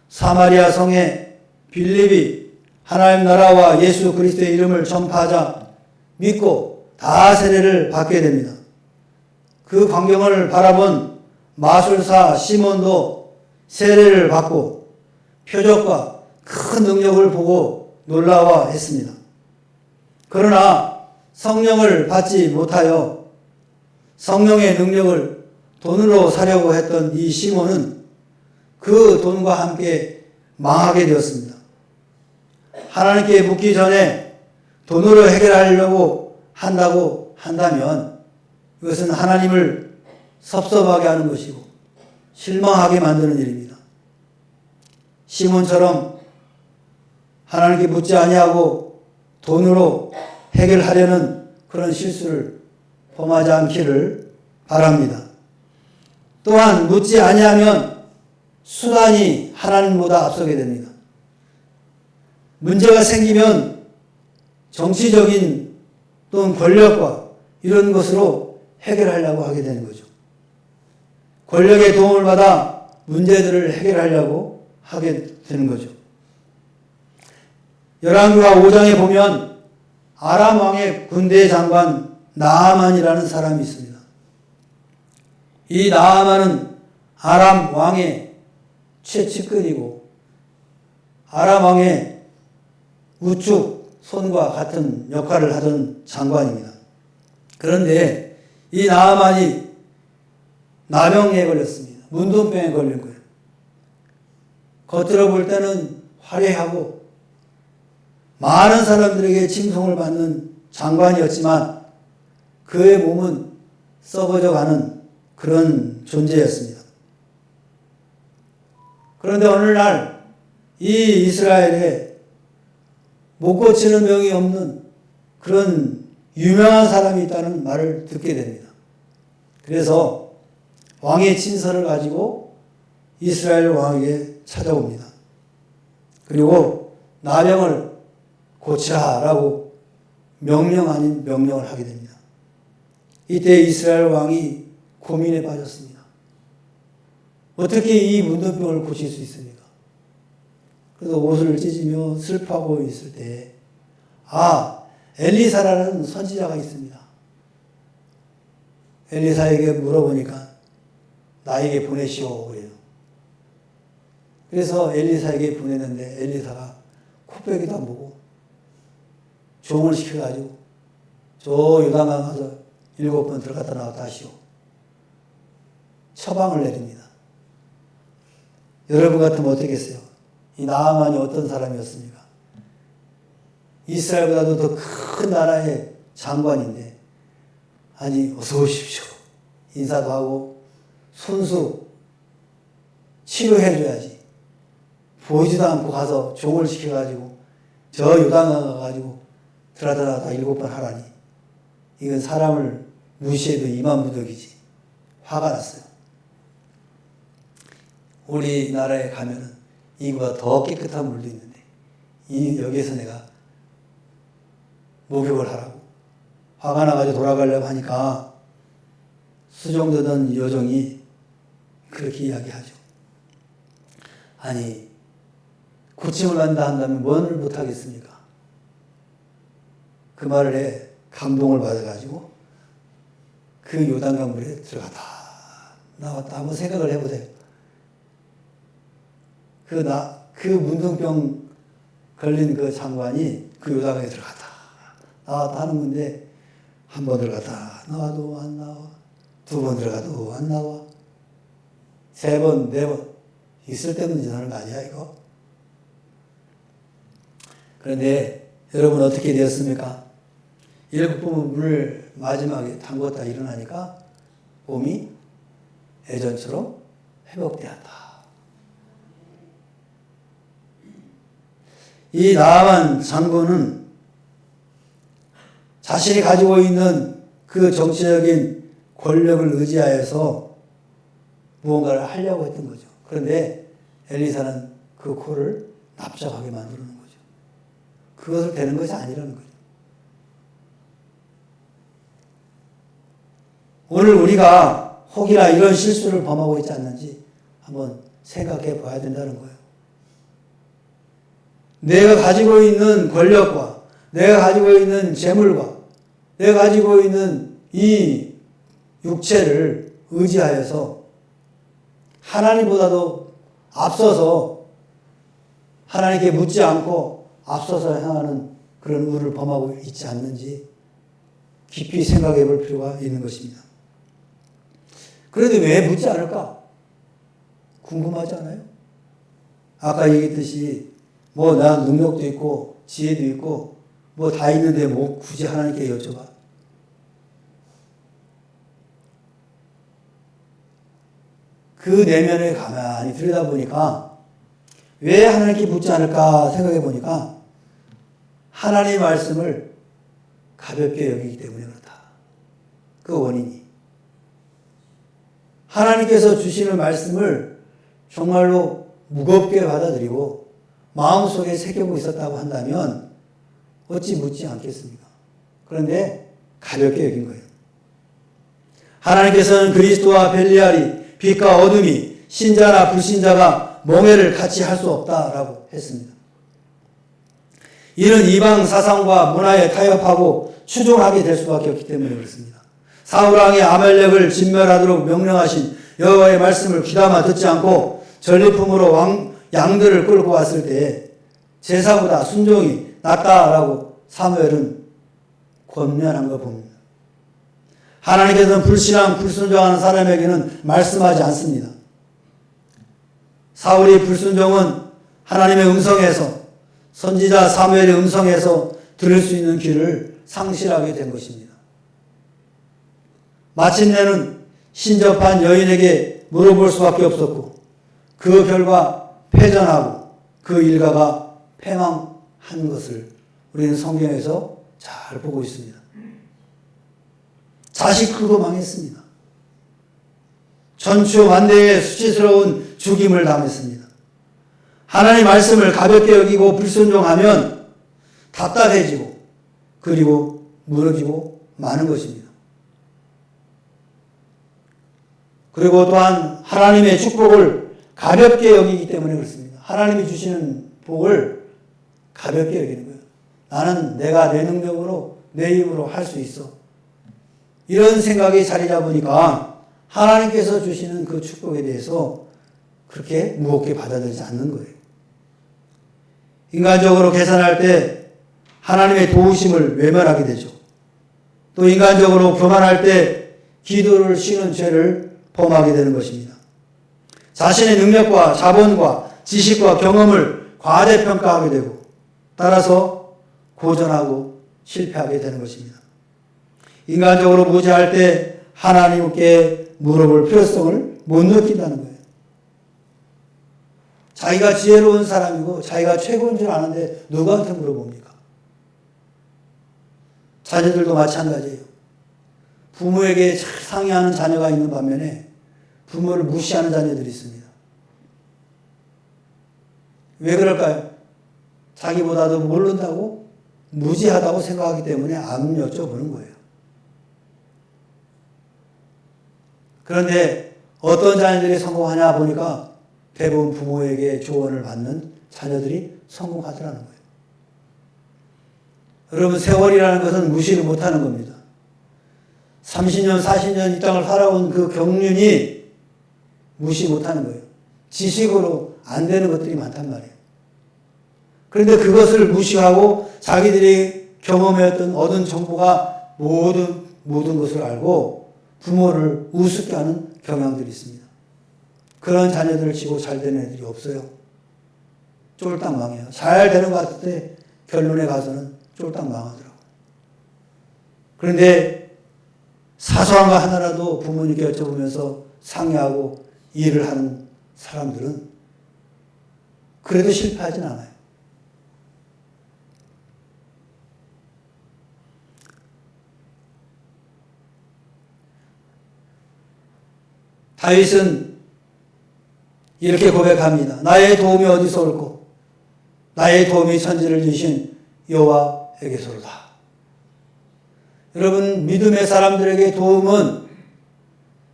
사마리아 성에 빌립이 하나님 나라와 예수 그리스도의 이름을 전파하자 믿고 다 세례를 받게 됩니다. 그 광경을 바라본 마술사 시몬도 세례를 받고 표적과 큰 능력을 보고 놀라워했습니다. 그러나 성령을 받지 못하여 성령의 능력을 돈으로 사려고 했던 이 시몬은 그 돈과 함께 망하게 되었습니다. 하나님께 묻기 전에 돈으로 해결하려고 한다고 한다면 이것은 하나님을 섭섭하게 하는 것이고 실망하게 만드는 일입니다. 시몬처럼 하나님께 묻지 아니하고 돈으로 해결하려는 그런 실수를 범하지 않기를 바랍니다. 또한 묻지 아니하면 수단이 하나님보다 앞서게 됩니다. 문제가 생기면 정치적인 또는 권력과 이런 것으로 해결하려고 하게 되는 거죠. 권력의 도움을 받아 문제들을 해결하려고 하게 되는 거죠. 열왕기하 5장에 보면 아람 왕의 군대 장관 나아만이라는 사람이 있습니다. 이 나아만은 아람 왕의 최측근이고 아람 왕의 우측 손과 같은 역할을 하던 장관입니다. 그런데 이 나아만이 나병에 걸렸습니다. 문둥병에 걸린 거예요. 겉으로 볼 때는 화려하고 많은 사람들에게 칭송을 받는 장관이었지만 그의 몸은 썩어져 가는 그런 존재였습니다. 그런데 어느 날 이 이스라엘에 못 고치는 병이 없는 그런 유명한 사람이 있다는 말을 듣게 됩니다. 그래서 왕의 친서를 가지고 이스라엘 왕에게 찾아옵니다. 그리고 나병을 고치라라고 명령 아닌 명령을 하게 됩니다. 이때 이스라엘 왕이 고민에 빠졌습니다. 어떻게 이 문둥병을 고칠 수 있습니까? 그래서 옷을 찢으며 슬퍼하고 있을 때 엘리사라는 선지자가 있습니다. 엘리사에게 물어보니까 나에게 보내시오 그래요. 그래서 엘리사에게 보냈는데 엘리사가 코빼기도 안 보고 종을 시켜가지고 저 요단강 가서 7번 들어갔다 나왔다 하시오. 처방을 내립니다. 여러분 같으면 어떻겠어요? 이 나아만이 어떤 사람이었습니까? 이스라엘보다도 더 큰 나라의 장관인데 아니 어서 오십시오. 인사도 하고 손수 치료해줘야지. 보이지도 않고 가서 종을 시켜가지고 저 요단강 가가지고 들어갔다 나왔다 7번 하라니. 이건 사람을 무시해도 이만무덕이지. 화가 났어요. 우리나라에 가면은 이거보다 더 깨끗한 물도 있는데 여기에서 내가 목욕을 하라고 화가 나가지고 돌아가려고 하니까 수정되던 여종이 그렇게 이야기하죠. 아니 고침을 한다 한다면 뭔을 못하겠습니까? 그 말을 해 감동을 받아가지고 그 요단강 물에 들어갔다 나왔다 한번 생각을 해보세요. 그 문둥병 걸린 그 장관이 그 요단강에 들어갔다 나왔다 하는 건데 한 번 들어갔다 나와도 안 나와. 2번 들어가도 안 나와. 3번, 4번 있을 때는 지나는 거 아니야 이거? 그런데 여러분 어떻게 되었습니까? 7번 문을 마지막에 담궜다 일어나니까 몸이 예전처럼 회복되었다. 이 나아만 장군은 자신이 가지고 있는 그 정치적인 권력을 의지하여서 무언가를 하려고 했던 거죠. 그런데 엘리사는 그 코를 납작하게 만드는 거죠. 그것을 되는 것이 아니라는 거죠. 오늘 우리가 혹이나 이런 실수를 범하고 있지 않는지 한번 생각해 봐야 된다는 거예요. 내가 가지고 있는 권력과 내가 가지고 있는 재물과 내가 가지고 있는 이 육체를 의지하여서 하나님보다도 앞서서 하나님께 묻지 않고 앞서서 행하는 그런 의를 범하고 있지 않는지 깊이 생각해 볼 필요가 있는 것입니다. 그런데 왜 묻지 않을까? 궁금하지 않아요? 아까 얘기했듯이 뭐 나 능력도 있고 지혜도 있고 뭐 다 있는데 뭐 굳이 하나님께 여쭤봐. 그 내면을 가만히 들여다보니까 왜 하나님께 묻지 않을까 생각해 보니까 하나님의 말씀을 가볍게 여기기 때문에 그렇다. 그 원인이. 하나님께서 주시는 말씀을 정말로 무겁게 받아들이고 마음속에 새기고 있었다고 한다면 어찌 묻지 않겠습니까? 그런데 가볍게 여긴 거예요. 하나님께서는 그리스도와 벨리알이 빛과 어둠이 신자나 불신자가 몽해를 같이 할 수 없다라고 했습니다. 이는 이방 사상과 문화에 타협하고 추종하게 될 수밖에 없기 때문에 그렇습니다. 사울왕이 아말렉을 진멸하도록 명령하신 여호와의 말씀을 귀담아 듣지 않고 전리품으로 양들을 끌고 왔을 때 제사보다 순종이 낫다라고 사무엘은 권면한 거 봅니다. 하나님께서는 불신앙, 불순종하는 사람에게는 말씀하지 않습니다. 사울이 불순종은 하나님의 음성에서 선지자 사무엘의 음성에서 들을 수 있는 귀를 상실하게 된 것입니다. 마침내는 신접한 여인에게 물어볼 수밖에 없었고 그 결과 패전하고 그 일가가 패망한 것을 우리는 성경에서 잘 보고 있습니다. 자식들도 망했습니다. 천추만대의 수치스러운 죽임을 당했습니다. 하나님의 말씀을 가볍게 여기고 불순종하면 답답해지고 그리고 무너지고 마는 것입니다. 그리고 또한 하나님의 축복을 가볍게 여기기 때문에 그렇습니다. 하나님이 주시는 복을 가볍게 여기는 거예요. 나는 내가 내 능력으로 내 힘으로 할 수 있어. 이런 생각이 자리 잡으니까 하나님께서 주시는 그 축복에 대해서 그렇게 무겁게 받아들이지 않는 거예요. 인간적으로 계산할 때 하나님의 도우심을 외면하게 되죠. 또 인간적으로 교만할 때 기도를 쉬는 죄를 범하게 되는 것입니다. 자신의 능력과 자본과 지식과 경험을 과대평가하게 되고 따라서 고전하고 실패하게 되는 것입니다. 인간적으로 무지할 때 하나님께 물어볼 필요성을 못 느낀다는 거예요. 자기가 지혜로운 사람이고 자기가 최고인 줄 아는데 누구한테 물어봅니까? 자녀들도 마찬가지예요. 부모에게 잘 상의하는 자녀가 있는 반면에 부모를 무시하는 자녀들이 있습니다. 왜 그럴까요? 자기보다도 모른다고 무지하다고 생각하기 때문에 안 여쭤보는 거예요. 그런데 어떤 자녀들이 성공하냐 보니까 대부분 부모에게 조언을 받는 자녀들이 성공하더라는 거예요. 여러분, 세월이라는 것은 무시를 못하는 겁니다. 30년, 40년 이 땅을 살아온 그 경륜이 무시 못하는 거예요. 지식으로 안 되는 것들이 많단 말이에요. 그런데 그것을 무시하고 자기들이 경험했던 얻은 정보가 모든 것을 알고 부모를 우습게 하는 경향들이 있습니다. 그런 자녀들을 치고 잘 되는 애들이 없어요. 쫄딱 망해요. 잘 되는 것 같을 때 결론에 가서는 쫄딱 망하더라고요. 그런데 사소한 거 하나라도 부모님께 여쭤보면서 상의하고 일을 하는 사람들은 그래도 실패하진 않아요. 다윗은 이렇게 고백합니다. 나의 도움이 어디서 올꼬? 나의 도움이 천지를 지으신 여호와에게서로다. 여러분, 믿음의 사람들에게 도움은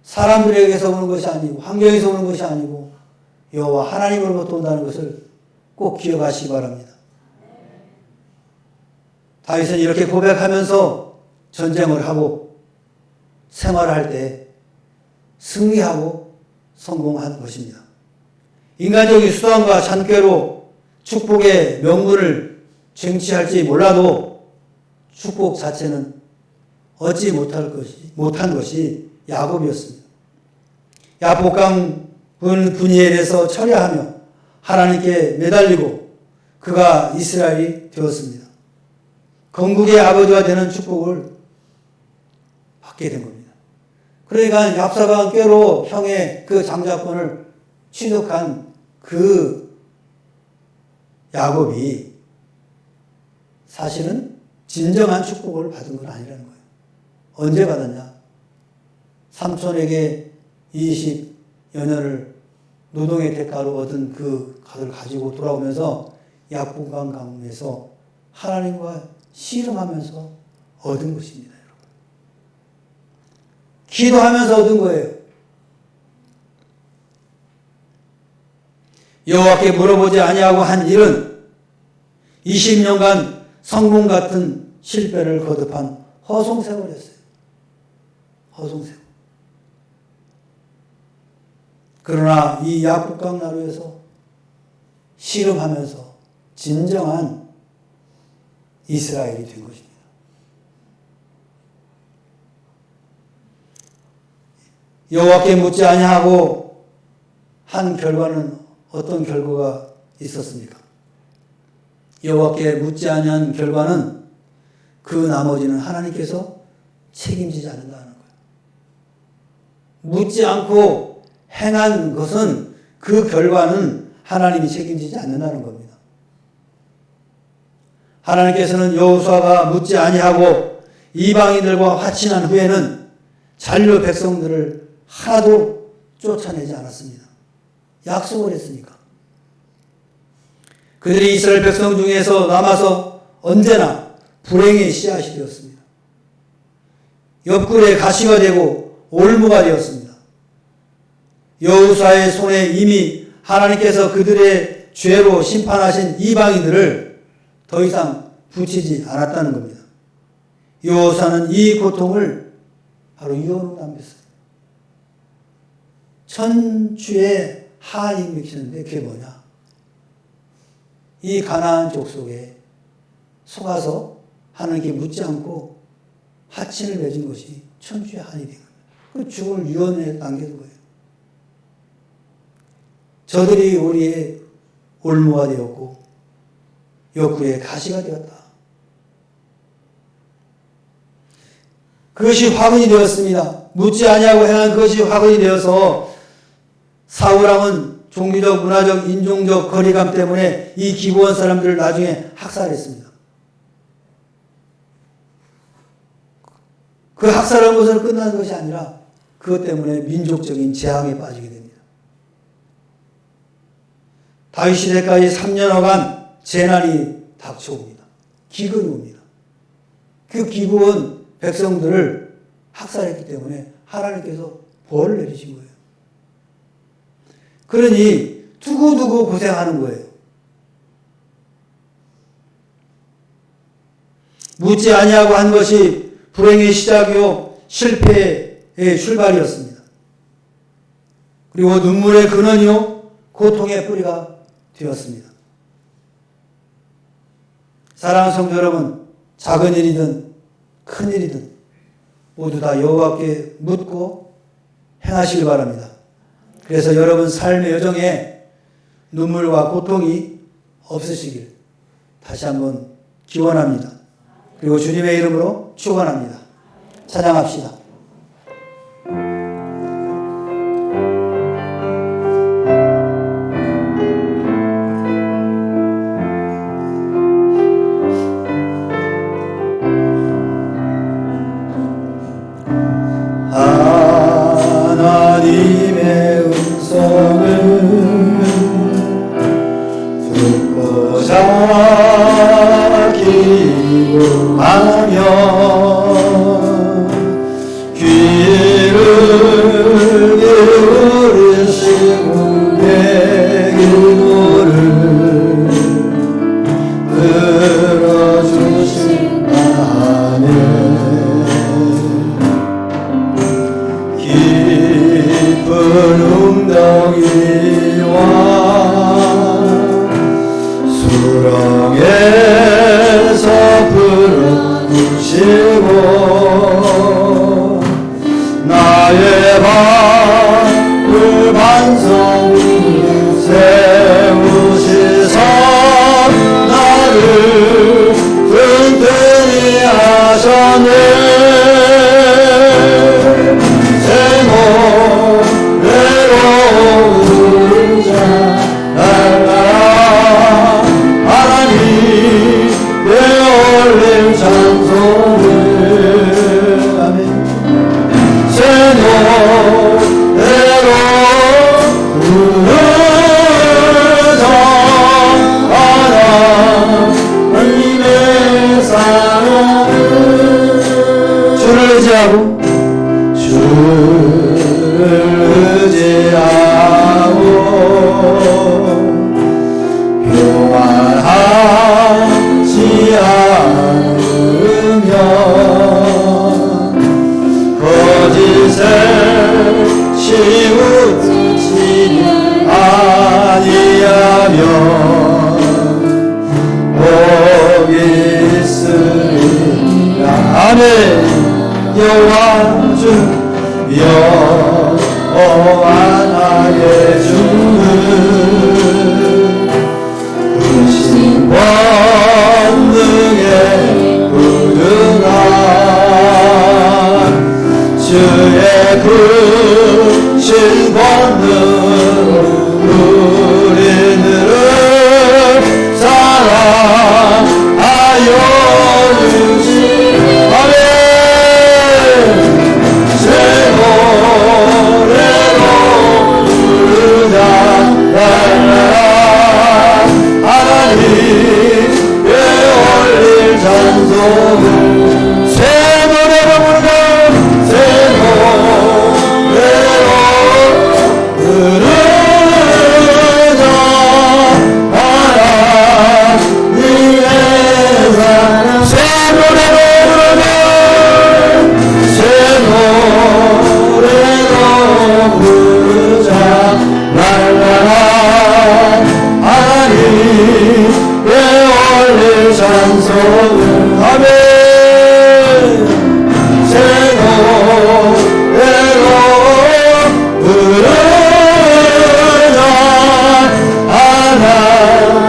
사람들에게서 오는 것이 아니고 환경에서 오는 것이 아니고 여호와 하나님으로부터 온다는 것을 꼭 기억하시기 바랍니다. 다윗은 이렇게 고백하면서 전쟁을 하고 생활할 때 승리하고 성공한 것입니다. 인간적인 수단과 잔꾀로 축복의 명분을 쟁취할지 몰라도 축복 자체는 얻지 못한 것이 야곱이었습니다. 야복강 분이엘에서 철야하며 하나님께 매달리고 그가 이스라엘이 되었습니다. 건국의 아버지가 되는 축복을 받게 된 겁니다. 그러니까 얍사강 꾀로 형의 그 장자권을 취득한 그 야곱이 사실은 진정한 축복을 받은 건 아니라는 거예요. 언제 받았냐? 삼촌에게 20여 년을 노동의 대가로 얻은 그 것을 가지고 돌아오면서 야복강 강에서 하나님과 씨름하면서 얻은 것입니다. 여러분. 기도하면서 얻은 거예요. 여호와께 물어보지 아니하고 한 일은 20년간 성문 같은 실패를 거듭한 허송세월이었어요. 허송세월. 그러나 이 야복강 나루에서 씨름하면서 진정한 이스라엘이 된 것입니다. 여호와께 묻지 아니하고 한 결과는 어떤 결과가 있었습니까? 여호와께 묻지 아니한 결과는 그 나머지는 하나님께서 책임지지 않는다는 거예요. 묻지 않고 행한 것은 그 결과는 하나님이 책임지지 않는다는 겁니다. 하나님께서는 여호수아가 묻지 아니하고 이방인들과 화친한 후에는 잔류 백성들을 하나도 쫓아내지 않았습니다. 약속을 했으니까. 그들이 이스라엘 백성 중에서 남아서 언제나 불행의 씨앗이 되었습니다. 옆구리에 가시가 되고 올무가 되었습니다. 여호수아의 손에 이미 하나님께서 그들의 죄로 심판하신 이방인들을 더 이상 붙이지 않았다는 겁니다. 여호수아는 이 고통을 바로 이혼으로 남겼어요. 천주의 하인을 맺히는데 그게 뭐냐? 이 가나안 족속에 속아서 하나님께 묻지 않고 하친을 맺은 것이 천주의 한이 된 겁니다. 그 죽음을 유언에 남겨둔 거예요. 저들이 우리의 올무가 되었고 옆구리에 가시가 되었다. 그것이 화근이 되었습니다. 묻지 아니하고 행한 그것이 화근이 되어서 사울왕은 종교적, 문화적, 인종적 거리감 때문에 이 기브온 사람들을 나중에 학살했습니다. 그 학살한 것으로 끝나는 것이 아니라 그것 때문에 민족적인 재앙에 빠지게 됩니다. 다윗 시대까지 3년여간 재난이 닥쳐옵니다. 기근이 옵니다. 그 기브온 백성들을 학살했기 때문에 하나님께서 벌을 내리신 거예요. 그러니 두고두고 고생하는 거예요. 묻지 아니하고 한 것이 불행의 시작이요 실패의 출발이었습니다. 그리고 눈물의 근원이요 고통의 뿌리가 되었습니다. 사랑하는 성도 여러분, 작은 일이든 큰 일이든 모두 다 여호와께 묻고 행하시길 바랍니다. 그래서 여러분 삶의 여정에 눈물과 고통이 없으시길 다시 한번 기원합니다. 그리고 주님의 이름으로 축원합니다. 찬양합시다. 하나님의 음성을 듣고자 기도하며 나의 발을 반석 위에 세우시사 나를 든든히 하셨네. 새 노래로 부르자 날마다 하나님께 올릴 찬송을. 아멘. 새 노래로 부르자 하나님의 사랑을. 주를 의지하고 주를 의지하고 교만하지 않으며 거짓에 치우치지 아니하면 복이 있으리라. 아멘. 여호와 주 여호와 나의 주는 크신 권능에 부르나 주의 크신 권능으로 우리들을 사랑하여 주시. 아멘. 새 노래로 부르자 날마다 하나님께 올릴 찬송을. 새 노래로 부르자 새 노래로 부르자 하나님의 사랑. 새 노래로 부르자 새 노래로 부르자 날마다 하나님께 올릴 찬송을. 아멘. 새 노래로 부르자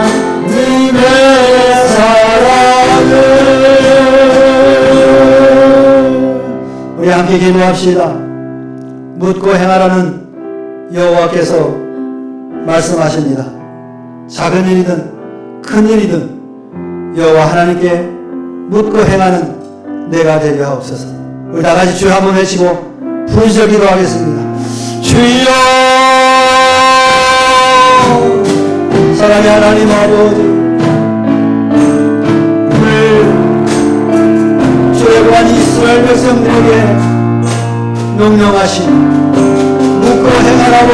하나님의 사랑을. 우리 함께 기도합시다. 묻고 행하라는 여호와께서 말씀하십니다. 작은 일이든 큰 일이든 여호와 하나님께 묻고 행하는 내가 되게 하옵소서. 우리 다 같이 주여 한번 외치고 부르짖어 기도하겠습니다. 주여. 사랑의 하나님 아버지, 오늘 주의 관 이스라엘 백성들에게 명령하신 묻고 행하라고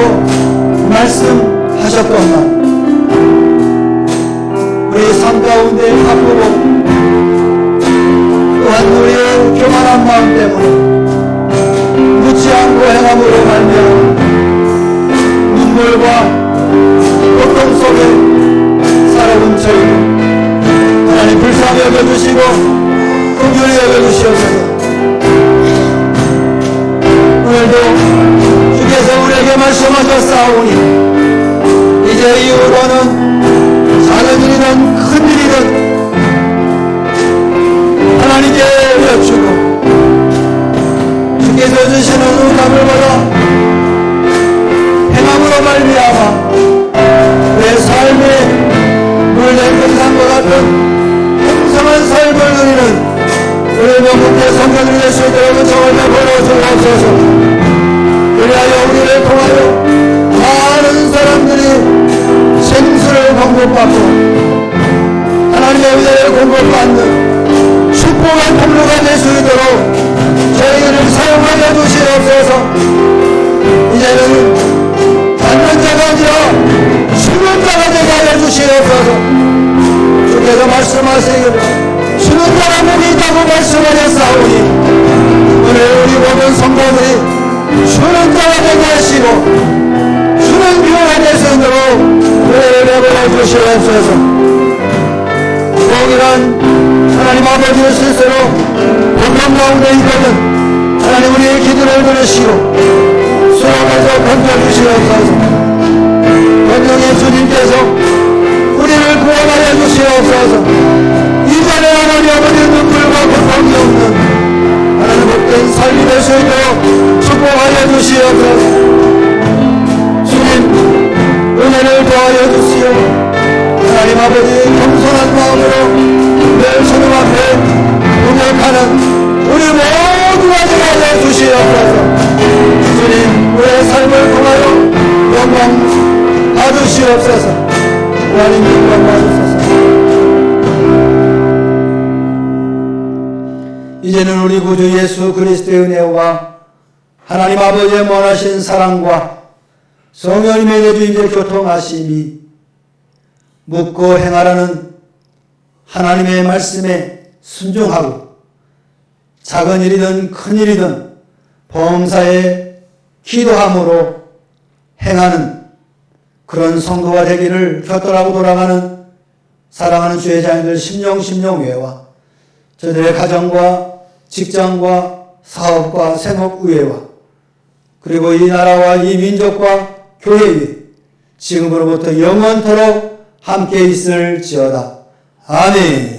말씀하셨건만 우리 삶 가운데 바쁘고 또한 우리의 교만한 마음 때문에 묻지 않고 행함으로 말미암아 눈물과 고통 속에 살아온 저희를 하나님 불쌍히 여겨주시고 긍휼히 여겨주시옵소서. 오늘도 주께서 우리에게 말씀하셨사오니 이제 이후로는 작은 일이든 큰 일이든 하나님께 여쭈고 주께서 주시는 응답을 받아 행함으로 말미암아 내 삶의 물된 금산과 같은 풍성한 삶을 누리는 우리 명문대 성도들이 될 수 있도록 은총을 베풀어 주옵소서. 그리하여 우리를 통하여 많은 사람들이 생수를 공급받고 하나님의 은혜를 공급받는 축복의 통로가 될 수 있도록 저희들을 사용하여 주시옵소서. 이제는 받는 자가 아니라 주는 자가 되게 하여 주시옵소서. 주께서 말씀하시기를 주는 자가 복이 있다고 말씀하셨사오니 가운데 있거든 하나님 우리의 기도를 들으시고 수용해서 건져주시옵소서. 건정의 주님께서 우리를 구원하여 주시옵소서. 이전에 하나님 아버지의 눈물과 고통이 없는 하나님 복된 삶이 될 수 있도록 축복하여 주시옵소서. 주님 은혜를 더하여 주시오. 하나님 아버지 겸손한 마음으로 늘 주님 앞에 동역하는 우리 모두가 되게 하여 주시옵소서. 주님 우리의 삶을 통하여 영광 받으시옵소서. 하나님 영광 받으소서. 이제는 우리 구주 예수 그리스도의 은혜와 하나님 아버지의 원하신 사랑과 성령님의 내주임의 교통하심이 묻고 행하라는 하나님의 말씀에 순종하고 작은 일이든 큰 일이든 범사에 기도함으로 행하는 그런 성도가 되기를 곁돌아고 돌아가는 사랑하는 주의 자녀들 심령외와 저들의 가정과 직장과 사업과 생업의회와 그리고 이 나라와 이 민족과 교회 위에 지금으로부터 영원토록 함께 있을지어다. 아멘.